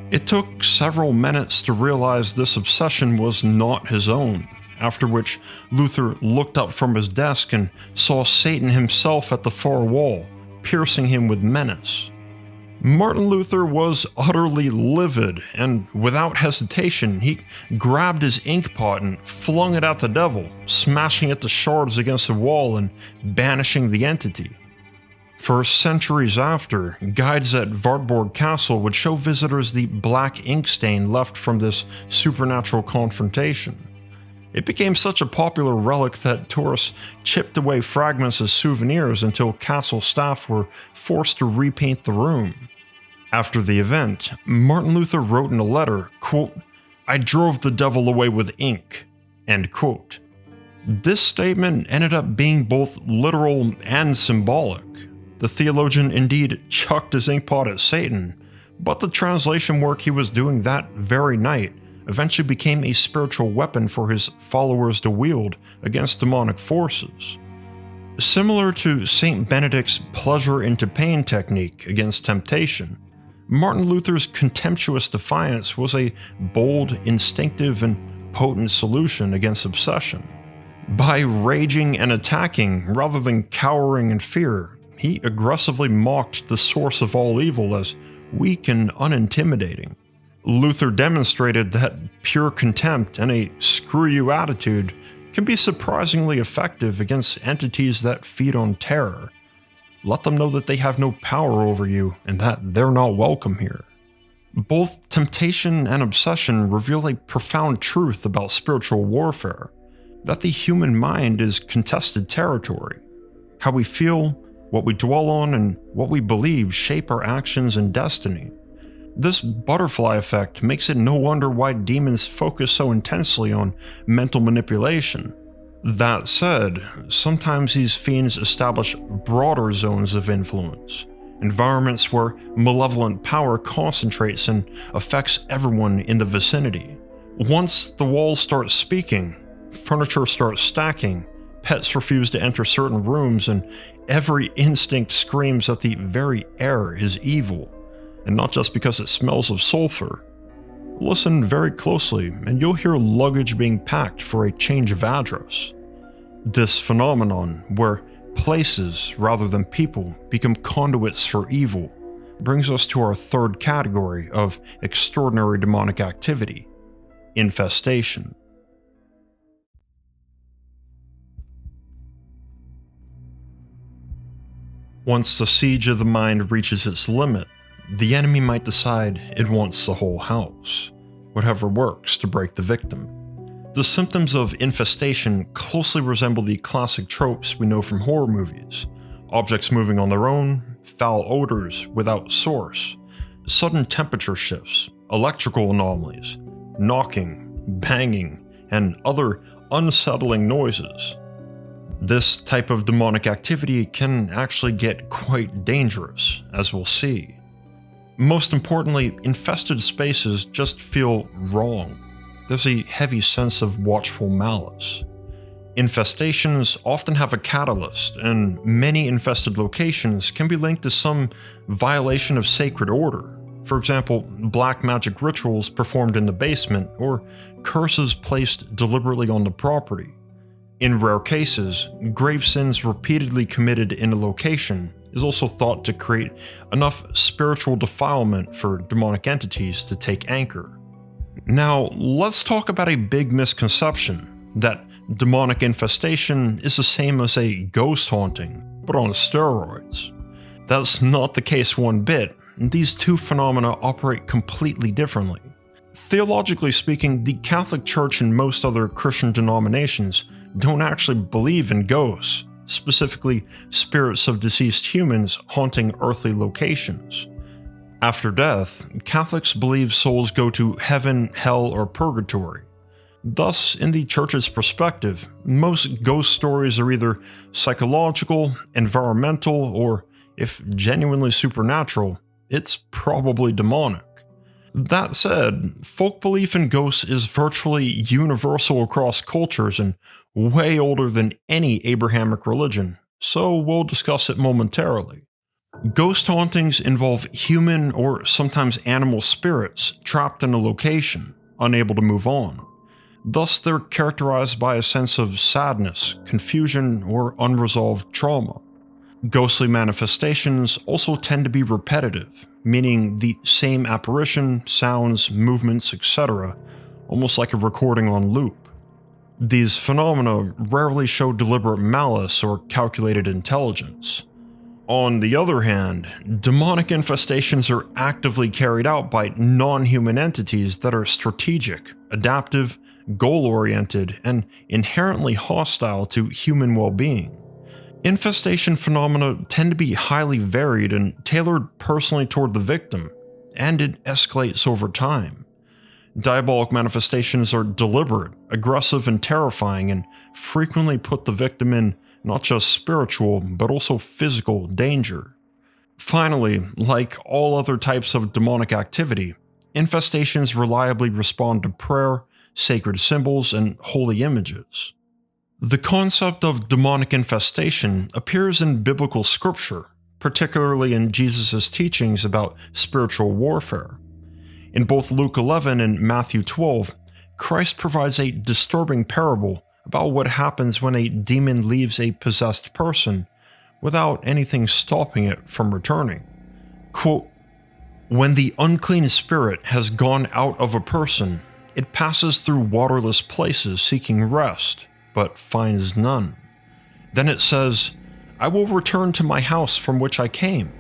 It took several minutes to realize this obsession was not his own, after which Luther looked up from his desk and saw Satan himself at the far wall, piercing him with menace. Martin Luther was utterly livid, and without hesitation, he grabbed his ink pot and flung it at the devil, smashing it to shards against the wall and banishing the entity. For centuries after, guides at Wartburg Castle would show visitors the black ink stain left from this supernatural confrontation. It became such a popular relic that tourists chipped away fragments as souvenirs until castle staff were forced to repaint the room. After the event, Martin Luther wrote in a letter, quote, "I drove the devil away with ink," end quote. This statement ended up being both literal and symbolic. The theologian indeed chucked his inkpot at Satan, but the translation work he was doing that very night eventually became a spiritual weapon for his followers to wield against demonic forces. Similar to Saint Benedict's pleasure into pain technique against temptation, Martin Luther's contemptuous defiance was a bold, instinctive, and potent solution against obsession. By raging and attacking rather than cowering in fear, he aggressively mocked the source of all evil as weak and unintimidating. Luther demonstrated that pure contempt and a screw you attitude can be surprisingly effective against entities that feed on terror. Let them know that they have no power over you and that they're not welcome here. Both temptation and obsession reveal a profound truth about spiritual warfare, that the human mind is contested territory. How we feel, what we dwell on, and what we believe shape our actions and destiny. This butterfly effect makes it no wonder why demons focus so intensely on mental manipulation. That said, sometimes these fiends establish broader zones of influence, environments where malevolent power concentrates and affects everyone in the vicinity. Once the walls start speaking, furniture starts stacking, pets refuse to enter certain rooms, and every instinct screams that the very air is evil, and not just because it smells of sulfur. Listen very closely, and you'll hear luggage being packed for a change of address. This phenomenon, where places rather than people become conduits for evil, brings us to our third category of extraordinary demonic activity: infestation. Once the siege of the mind reaches its limit, the enemy might decide it wants the whole house, whatever works to break the victim. The symptoms of infestation closely resemble the classic tropes we know from horror movies: objects moving on their own, foul odors without source, sudden temperature shifts, electrical anomalies, knocking, banging, and other unsettling noises. This type of demonic activity can actually get quite dangerous, as we'll see. Most importantly, infested spaces just feel wrong. There's a heavy sense of watchful malice. Infestations often have a catalyst, and many infested locations can be linked to some violation of sacred order. For example, black magic rituals performed in the basement, or curses placed deliberately on the property. In rare cases, grave sins repeatedly committed in a location is also thought to create enough spiritual defilement for demonic entities to take anchor. Now, let's talk about a big misconception: that demonic infestation is the same as a ghost haunting, but on steroids. That's not the case one bit, and these two phenomena operate completely differently. Theologically speaking, the Catholic Church and most other Christian denominations don't actually believe in ghosts, specifically spirits of deceased humans haunting earthly locations. After death, Catholics believe souls go to heaven, hell, or purgatory. Thus, in the Church's perspective, most ghost stories are either psychological, environmental, or, if genuinely supernatural, it's probably demonic. That said, folk belief in ghosts is virtually universal across cultures and way older than any Abrahamic religion, so we'll discuss it momentarily. Ghost hauntings involve human or sometimes animal spirits trapped in a location, unable to move on. Thus, they're characterized by a sense of sadness, confusion, or unresolved trauma. Ghostly manifestations also tend to be repetitive, meaning the same apparition, sounds, movements, etc., almost like a recording on loop. These phenomena rarely show deliberate malice or calculated intelligence. On the other hand, demonic infestations are actively carried out by non-human entities that are strategic, adaptive, goal-oriented, and inherently hostile to human well-being. Infestation phenomena tend to be highly varied and tailored personally toward the victim, and it escalates over time. Diabolic manifestations are deliberate, aggressive, and terrifying, and frequently put the victim in not just spiritual, but also physical danger. Finally, like all other types of demonic activity, infestations reliably respond to prayer, sacred symbols, and holy images. The concept of demonic infestation appears in biblical scripture, particularly in Jesus' teachings about spiritual warfare. In both Luke 11 and Matthew 12, Christ provides a disturbing parable about what happens when a demon leaves a possessed person without anything stopping it from returning. Quote, "When the unclean spirit has gone out of a person, it passes through waterless places seeking rest, but finds none. Then it says, 'I will return to my house from which I came.'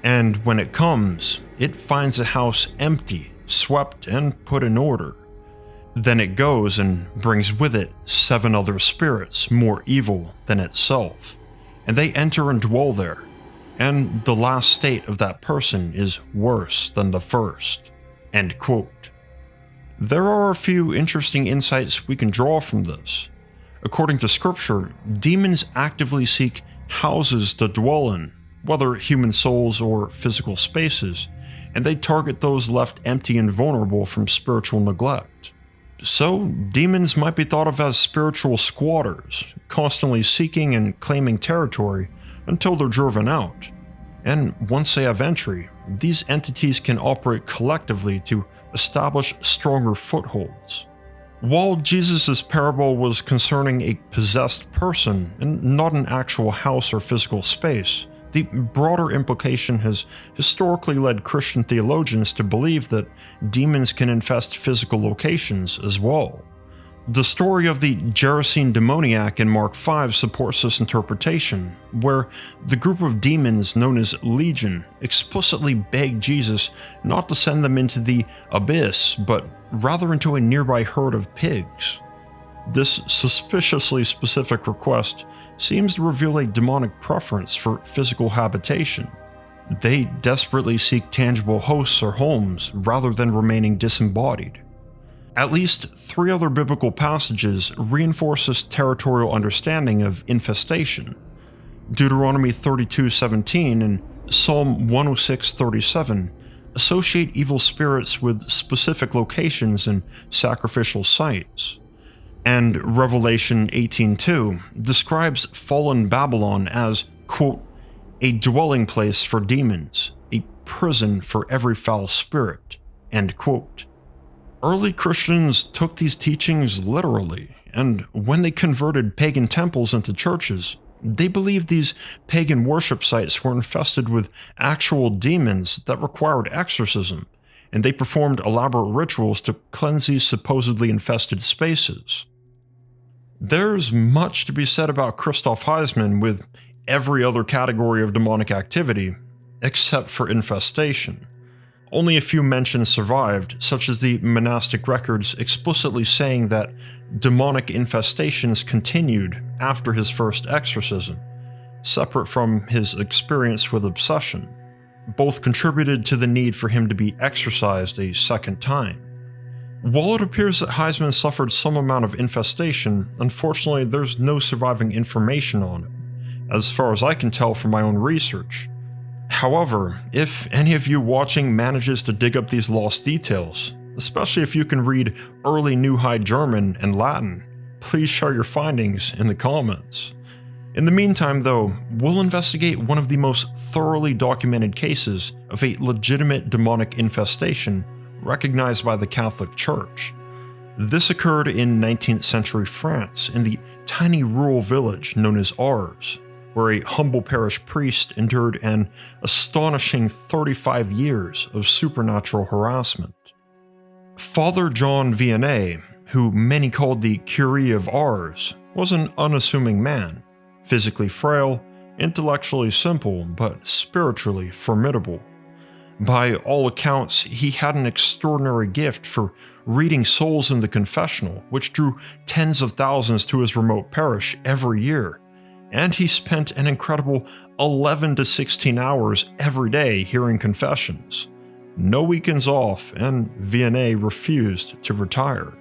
And when it comes, it finds a house empty, swept, and put in order. Then it goes and brings with it 7 other spirits more evil than itself, and they enter and dwell there, and the last state of that person is worse than the first." End quote. There are a few interesting insights we can draw from this. According to scripture, demons actively seek houses to dwell in, whether human souls or physical spaces, and they target those left empty and vulnerable from spiritual neglect. So, demons might be thought of as spiritual squatters, constantly seeking and claiming territory until they're driven out. And once they have entry, these entities can operate collectively to establish stronger footholds. While Jesus' parable was concerning a possessed person and not an actual house or physical space, the broader implication has historically led Christian theologians to believe that demons can infest physical locations as well. The story of the Gerasene demoniac in Mark 5 supports this interpretation, where the group of demons known as Legion explicitly begged Jesus not to send them into the abyss, but rather into a nearby herd of pigs. This suspiciously specific request seems to reveal a demonic preference for physical habitation. They desperately seek tangible hosts or homes rather than remaining disembodied. At least 3 other biblical passages reinforce this territorial understanding of infestation. Deuteronomy 32:17 and Psalm 106:37 associate evil spirits with specific locations and sacrificial sites. And Revelation 18:2 describes fallen Babylon as, quote, "a dwelling place for demons, a prison for every foul spirit," end quote. Early Christians took these teachings literally, and when they converted pagan temples into churches, they believed these pagan worship sites were infested with actual demons that required exorcism, and they performed elaborate rituals to cleanse these supposedly infested spaces. There's much to be said about Christoph Heisman with every other category of demonic activity, except for infestation. Only a few mentions survived, such as the monastic records explicitly saying that demonic infestations continued after his first exorcism, separate from his experience with obsession. Both contributed to the need for him to be exorcised a second time. While it appears that Heisman suffered some amount of infestation, unfortunately there's no surviving information on it, as far as I can tell from my own research. However, if any of you watching manages to dig up these lost details, especially if you can read early New High German and Latin, please share your findings in the comments. In the meantime though, we'll investigate one of the most thoroughly documented cases of a legitimate demonic infestation recognized by the Catholic Church. This occurred in 19th century France in the tiny rural village known as Ars, where a humble parish priest endured an astonishing 35 years of supernatural harassment. Father John Vianney, who many called the Curé of Ars, was an unassuming man, physically frail, intellectually simple, but spiritually formidable. By all accounts, he had an extraordinary gift for reading souls in the confessional, which drew tens of thousands to his remote parish every year, and he spent an incredible 11 to 16 hours every day hearing confessions. No weekends off, and Vianney refused to retire.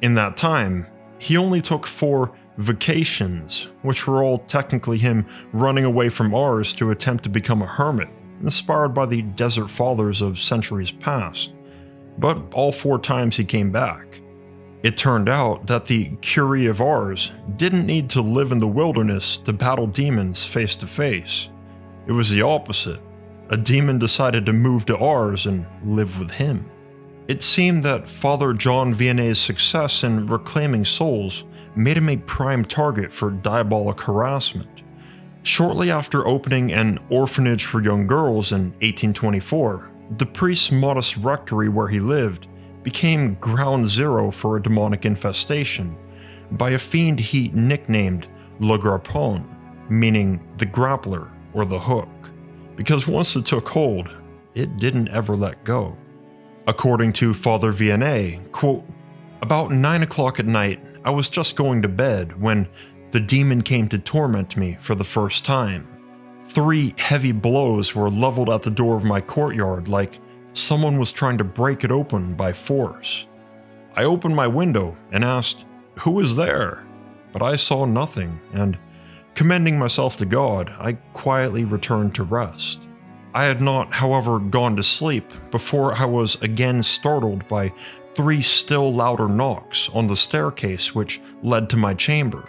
In that time, he only took 4 vacations, which were all technically him running away from Ars to attempt to become a hermit, inspired by the desert fathers of centuries past. But all 4 times he came back. It turned out that the Curé of Ars didn't need to live in the wilderness to battle demons face to face. It was the opposite. A demon decided to move to Ars and live with him. It seemed that Father John Vianney's success in reclaiming souls made him a prime target for diabolic harassment. Shortly after opening an orphanage for young girls in 1824, the priest's modest rectory where he lived became ground zero for a demonic infestation by a fiend he nicknamed Le Grappin, meaning the grappler or the hook, because once it took hold, it didn't ever let go. According to Father Vianney, quote, "About 9 o'clock at night, I was just going to bed when the demon came to torment me for the first time. 3 heavy blows were leveled at the door of my courtyard like someone was trying to break it open by force. I opened my window and asked, 'Who is there?' But I saw nothing, and commending myself to God, I quietly returned to rest. I had not, however, gone to sleep before I was again startled by 3 still louder knocks on the staircase which led to my chamber.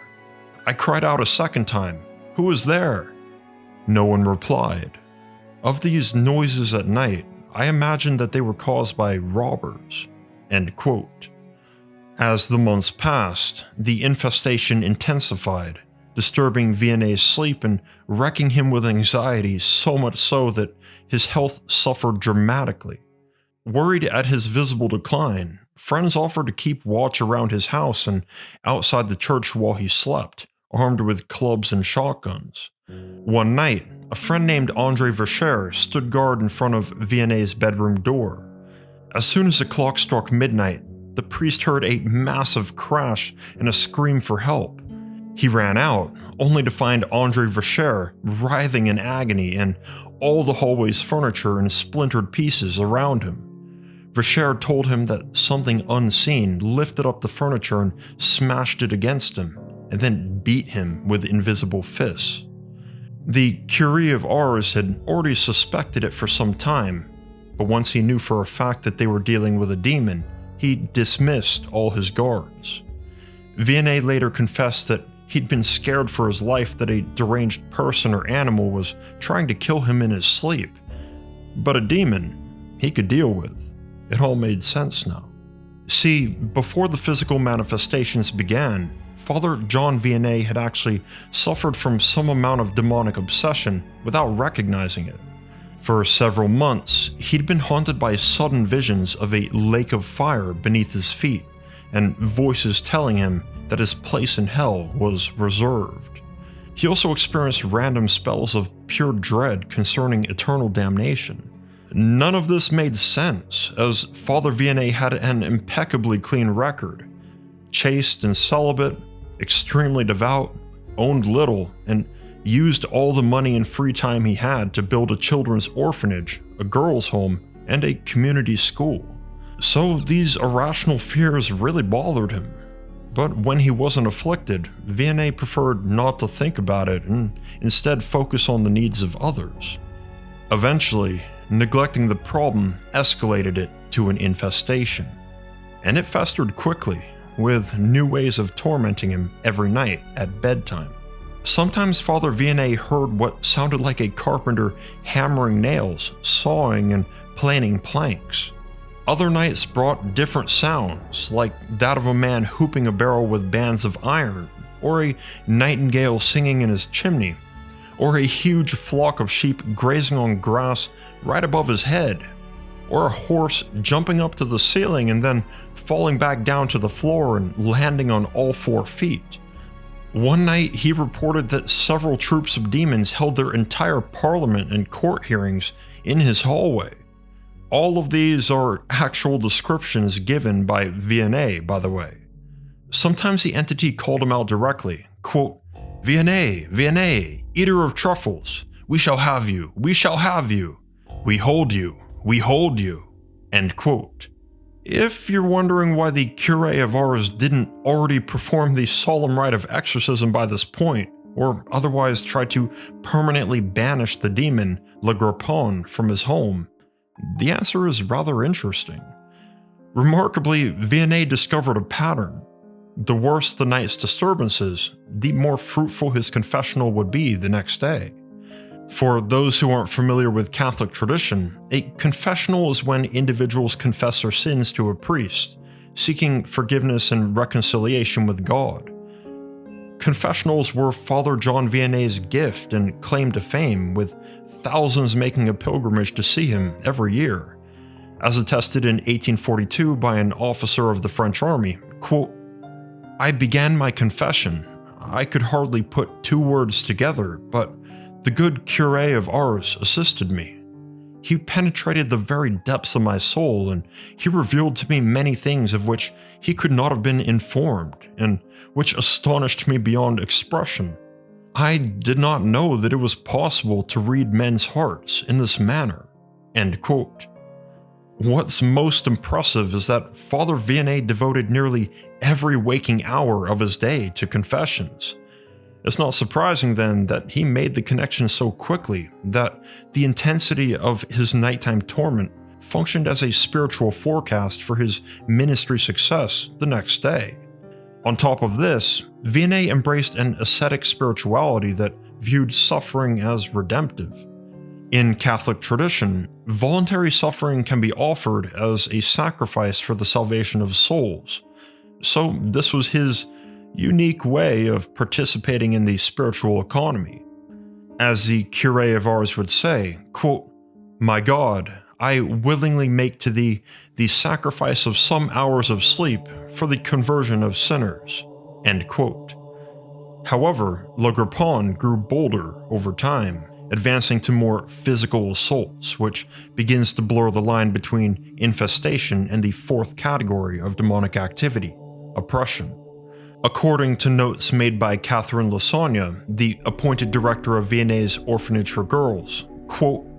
I cried out a second time, 'Who is there?' No one replied. Of these noises at night, I imagined that they were caused by robbers." End quote. As the months passed, the infestation intensified, disturbing Vianney's sleep and wrecking him with anxiety, so much so that his health suffered dramatically. Worried at his visible decline, friends offered to keep watch around his house and outside the church while he slept, armed with clubs and shotguns. One night, a friend named Andre Vercher stood guard in front of Vianney's bedroom door. As soon as the clock struck midnight, the priest heard a massive crash and a scream for help. He ran out, only to find Andre Vercher writhing in agony and all the hallway's furniture in splintered pieces around him. Vercher told him that something unseen lifted up the furniture and smashed it against him, and then beat him with invisible fists. The Curé of Ars had already suspected it for some time, but once he knew for a fact that they were dealing with a demon, he dismissed all his guards. Vianney later confessed that he'd been scared for his life that a deranged person or animal was trying to kill him in his sleep. But a demon, he could deal with. It all made sense now. See, before the physical manifestations began, Father John Vianney had actually suffered from some amount of demonic obsession without recognizing it. For several months, he'd been haunted by sudden visions of a lake of fire beneath his feet, and voices telling him that his place in hell was reserved. He also experienced random spells of pure dread concerning eternal damnation. None of this made sense, as Father Vianney had an impeccably clean record. Chaste and celibate, extremely devout, owned little, and used all the money and free time he had to build a children's orphanage, a girls' home, and a community school. So these irrational fears really bothered him. But when he wasn't afflicted, Vianney preferred not to think about it and instead focus on the needs of others. Eventually, neglecting the problem escalated it to an infestation. And it festered quickly, with new ways of tormenting him every night at bedtime. Sometimes Father Vianney heard what sounded like a carpenter hammering nails, sawing, and planing planks. Other nights brought different sounds, like that of a man hooping a barrel with bands of iron, or a nightingale singing in his chimney, or a huge flock of sheep grazing on grass right above his head, or a horse jumping up to the ceiling and then falling back down to the floor and landing on all 4 feet. One night, he reported that several troops of demons held their entire parliament and court hearings in his hallway. All of these are actual descriptions given by Vianney, by the way. Sometimes the entity called him out directly, quote, "Vianney, Vianney, eater of truffles, we shall have you, we shall have you. We hold you, we hold you," end quote. If you're wondering why the curé of Ars didn't already perform the solemn rite of exorcism by this point, or otherwise try to permanently banish the demon Le Grippon from his home, the answer is rather interesting. Remarkably, Vianney discovered a pattern. The worse the night's disturbances, the more fruitful his confessional would be the next day. For those who aren't familiar with Catholic tradition, a confessional is when individuals confess their sins to a priest, seeking forgiveness and reconciliation with God. Confessionals were Father John Vianney's gift and claim to fame, with thousands making a pilgrimage to see him every year. As attested in 1842 by an officer of the French army, quote, "I began my confession. I could hardly put 2 words together, but the good curé of Ars assisted me. He penetrated the very depths of my soul, and he revealed to me many things of which he could not have been informed, and which astonished me beyond expression. I did not know that it was possible to read men's hearts in this manner." End quote. What's most impressive is that Father Vianney devoted nearly every waking hour of his day to confessions. It's not surprising then that he made the connection so quickly that the intensity of his nighttime torment functioned as a spiritual forecast for his ministry success the next day. On top of this, Vianney embraced an ascetic spirituality that viewed suffering as redemptive. In Catholic tradition, voluntary suffering can be offered as a sacrifice for the salvation of souls. So this was his unique way of participating in the spiritual economy. As the curé of Ars would say, quote, "My God, I willingly make to thee the sacrifice of some hours of sleep for the conversion of sinners," end quote. However, Le Grippon grew bolder over time, advancing to more physical assaults, which begins to blur the line between infestation and the 4th category of demonic activity, oppression. According to notes made by Catherine Lasagna, the appointed director of Vianney's orphanage for girls, quote,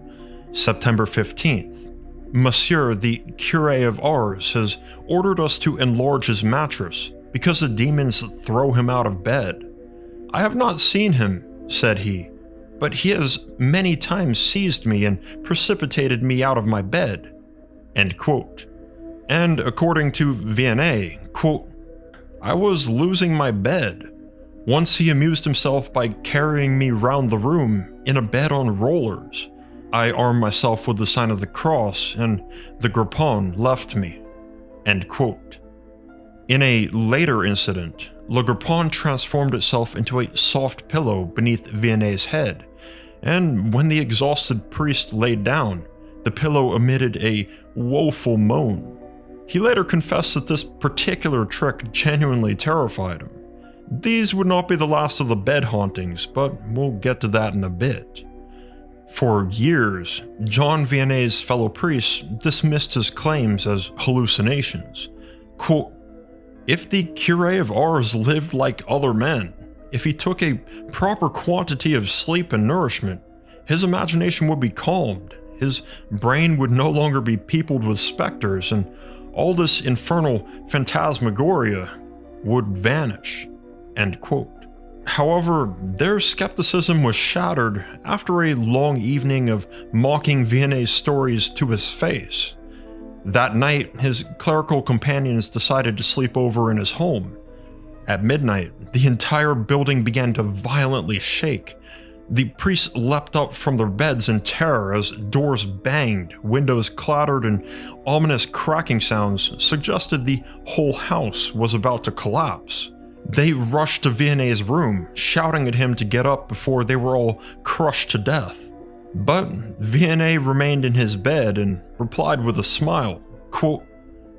"September 15th. Monsieur the curé of Ars has ordered us to enlarge his mattress because the demons throw him out of bed. I have not seen him," said he, "but he has many times seized me and precipitated me out of my bed." End quote. And according to Vianney, quote, "I was losing my bed. Once he amused himself by carrying me round the room in a bed on rollers. I armed myself with the sign of the cross, and the Grippon left me." End quote. In a later incident, Le Grippon transformed itself into a soft pillow beneath Vianney's head, and when the exhausted priest laid down, the pillow emitted a woeful moan. He later confessed that this particular trick genuinely terrified him. These would not be the last of the bed hauntings, but we'll get to that in a bit. For years, John Vianney's fellow priests dismissed his claims as hallucinations. Quote, "If the Curé of Ars lived like other men, if he took a proper quantity of sleep and nourishment, his imagination would be calmed, his brain would no longer be peopled with specters, and all this infernal phantasmagoria would vanish." End quote. However, their skepticism was shattered after a long evening of mocking Vianney's stories to his face. That night, his clerical companions decided to sleep over in his home. At midnight, the entire building began to violently shake. The priests leapt up from their beds in terror as doors banged, windows clattered, and ominous cracking sounds suggested the whole house was about to collapse. They rushed to Vianney's room, shouting at him to get up before they were all crushed to death. But Vianney remained in his bed and replied with a smile, quote,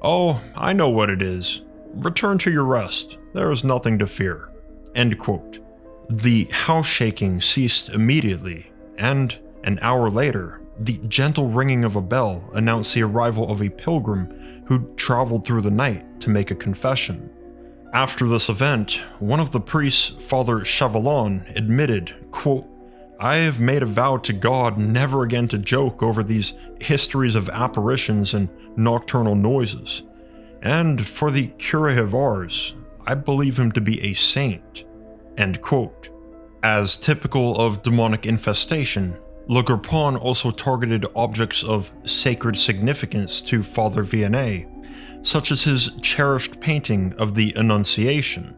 "Oh, I know what it is. Return to your rest. There is nothing to fear." End quote. The house shaking ceased immediately, and an hour later, the gentle ringing of a bell announced the arrival of a pilgrim who'd traveled through the night to make a confession. After this event, one of the priests, Father Chevallon, admitted, quote, "I have made a vow to God never again to joke over these histories of apparitions and nocturnal noises. And for the Curé of Ars, I believe him to be a saint." End quote. As typical of demonic infestation, Le Grippon also targeted objects of sacred significance to Father Vianney, such as his cherished painting of the Annunciation.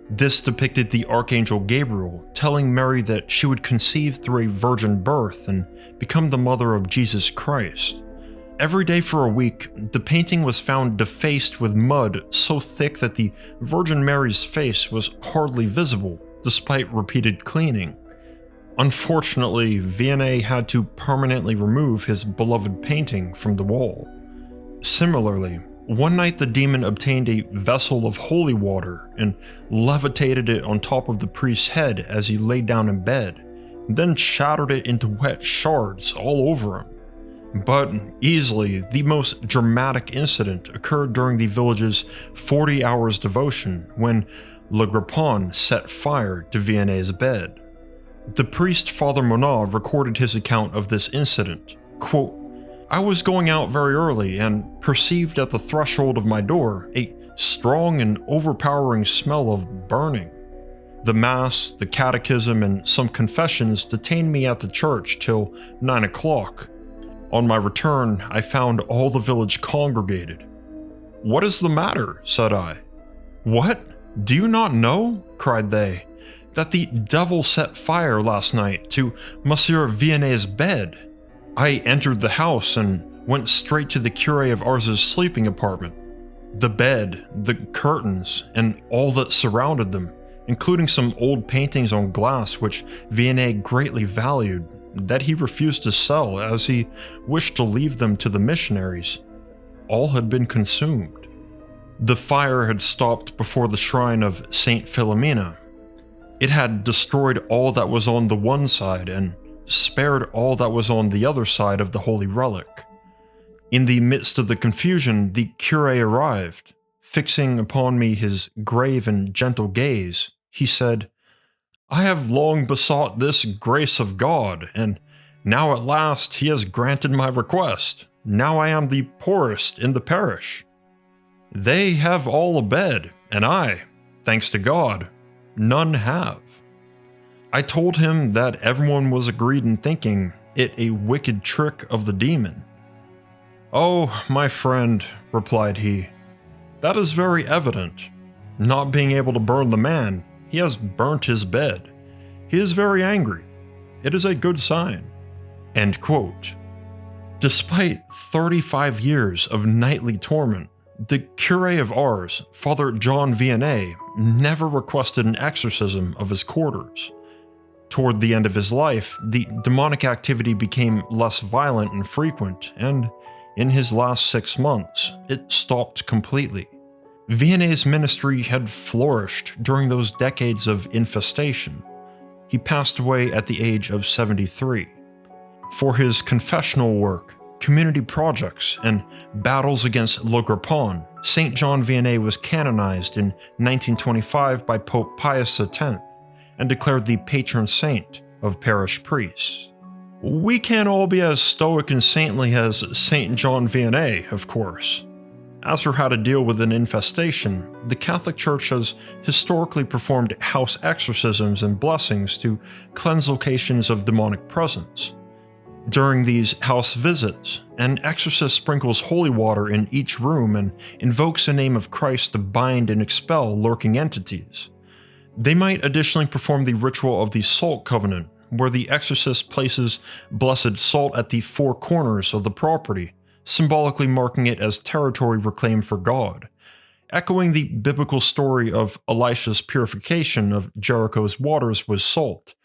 This depicted the Archangel Gabriel telling Mary that she would conceive through a virgin birth and become the mother of Jesus Christ. Every day for a week, the painting was found defaced with mud so thick that the Virgin Mary's face was hardly visible, despite repeated cleaning. Unfortunately, Vianney had to permanently remove his beloved painting from the wall. Similarly, one night the demon obtained a vessel of holy water and levitated it on top of the priest's head as he lay down in bed, then shattered it into wet shards all over him. But easily, the most dramatic incident occurred during the village's 40 hours devotion when Le Grippon set fire to Vianney's bed. The priest Father Monod recorded his account of this incident, quote, "I was going out very early and perceived at the threshold of my door a strong and overpowering smell of burning. The Mass, the Catechism, and some confessions detained me at the church till 9 o'clock. On my return, I found all the village congregated. 'What is the matter?' said I. 'What? Do you not know?' cried they, 'that the devil set fire last night to Monsieur Vianney's bed?' I entered the house and went straight to the Curé of Ars' sleeping apartment. The bed, the curtains, and all that surrounded them, including some old paintings on glass which Vianney greatly valued, that he refused to sell as he wished to leave them to the missionaries, all had been consumed. The fire had stopped before the shrine of Saint Philomena. It had destroyed all that was on the one side and spared all that was on the other side of the holy relic. In the midst of the confusion, the curé arrived. Fixing upon me his grave and gentle gaze, he said, 'I have long besought this grace of God, and now at last he has granted my request. Now I am the poorest in the parish. They have all a bed, and I, thanks to God, none have.' I told him that everyone was agreed in thinking it a wicked trick of the demon. 'Oh, my friend,' replied he, 'that is very evident. Not being able to burn the man, he has burnt his bed. He is very angry. It is a good sign.'" End quote. Despite 35 years of nightly torment, the Curé of Ars, Father John Vianney, never requested an exorcism of his quarters. Toward the end of his life, the demonic activity became less violent and frequent, and in his last 6 months, it stopped completely. Vianney's ministry had flourished during those decades of infestation. He passed away at the age of 73. For his confessional work, community projects, and battles against Le Grippon, St. John Vianney was canonized in 1925 by Pope Pius X and declared the patron saint of parish priests. We can't all be as stoic and saintly as St. John Vianney, of course. As for how to deal with an infestation, the Catholic Church has historically performed house exorcisms and blessings to cleanse locations of demonic presence. During these house visits, an exorcist sprinkles holy water in each room and invokes the name of Christ to bind and expel lurking entities. They might additionally perform the ritual of the Salt Covenant, where the exorcist places blessed salt at the four corners of the property, symbolically marking it as territory reclaimed for God, echoing the biblical story of Elisha's purification of Jericho's waters with salt,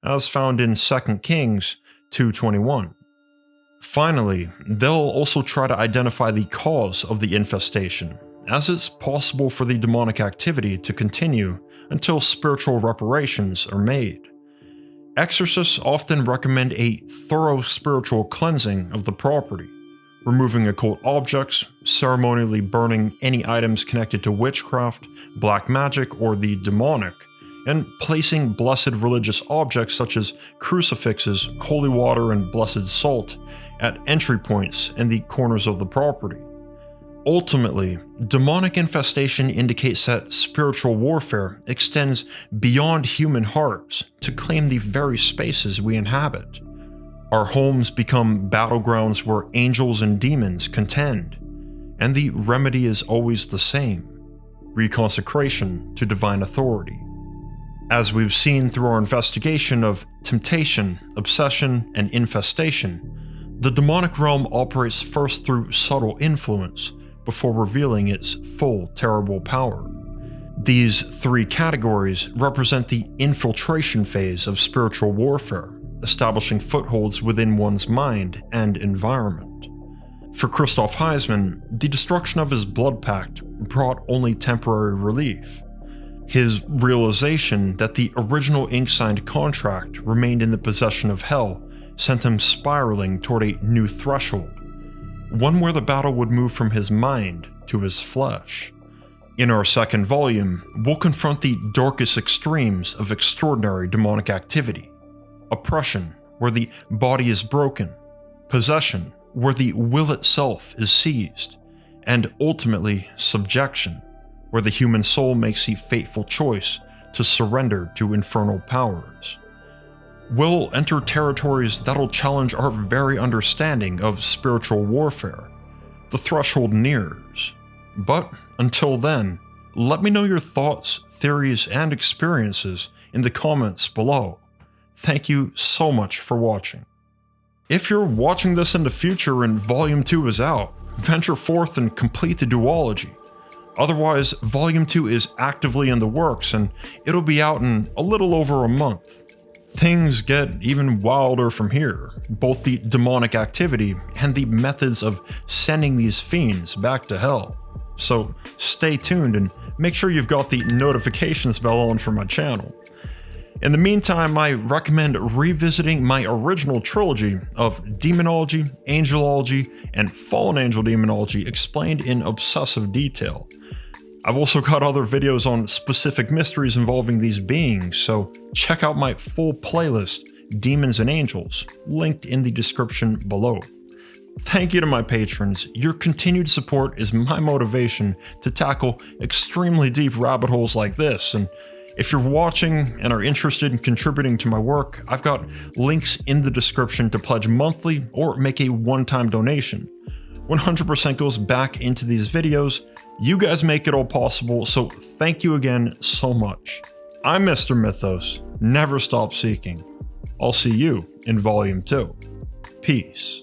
as found in 2 Kings 2:21. Finally, they'll also try to identify the cause of the infestation, as it's possible for the demonic activity to continue until spiritual reparations are made. Exorcists often recommend a thorough spiritual cleansing of the property, removing occult objects, ceremonially burning any items connected to witchcraft, black magic, or the demonic, and placing blessed religious objects such as crucifixes, holy water, and blessed salt at entry points in the corners of the property. Ultimately, demonic infestation indicates that spiritual warfare extends beyond human hearts to claim the very spaces we inhabit. Our homes become battlegrounds where angels and demons contend, and the remedy is always the same: reconsecration to divine authority. As we've seen through our investigation of temptation, obsession, and infestation, the demonic realm operates first through subtle influence before revealing its full terrible power. These three categories represent the infiltration phase of spiritual warfare, establishing footholds within one's mind and environment. For Christoph Heisman, the destruction of his blood pact brought only temporary relief. His realization that the original ink-signed contract remained in the possession of hell sent him spiraling toward a new threshold, one where the battle would move from his mind to his flesh. In our second volume, we'll confront the darkest extremes of extraordinary demonic activity: oppression, where the body is broken; possession, where the will itself is seized; and ultimately subjection, where the human soul makes the fateful choice to surrender to infernal powers. We'll enter territories that'll challenge our very understanding of spiritual warfare. The threshold nears. But until then, let me know your thoughts, theories, and experiences in the comments below. Thank you so much for watching. If you're watching this in the future and Volume 2 is out, venture forth and complete the duology. Otherwise, Volume 2 is actively in the works and it'll be out in a little over a month. Things get even wilder from here, both the demonic activity and the methods of sending these fiends back to hell. So stay tuned and make sure you've got the notifications bell on for my channel. In the meantime, I recommend revisiting my original trilogy of demonology, angelology, and fallen angel demonology explained in obsessive detail. I've also got other videos on specific mysteries involving these beings, so check out my full playlist, Demons and Angels, linked in the description below. Thank you to my patrons. Your continued support is my motivation to tackle extremely deep rabbit holes like this, and if you're watching and are interested in contributing to my work, I've got links in the description to pledge monthly or make a one-time donation. 100% goes back into these videos. You guys make it all possible, so thank you again so much. I'm Mr. Mythos. Never stop seeking. I'll see you in Volume 2. Peace.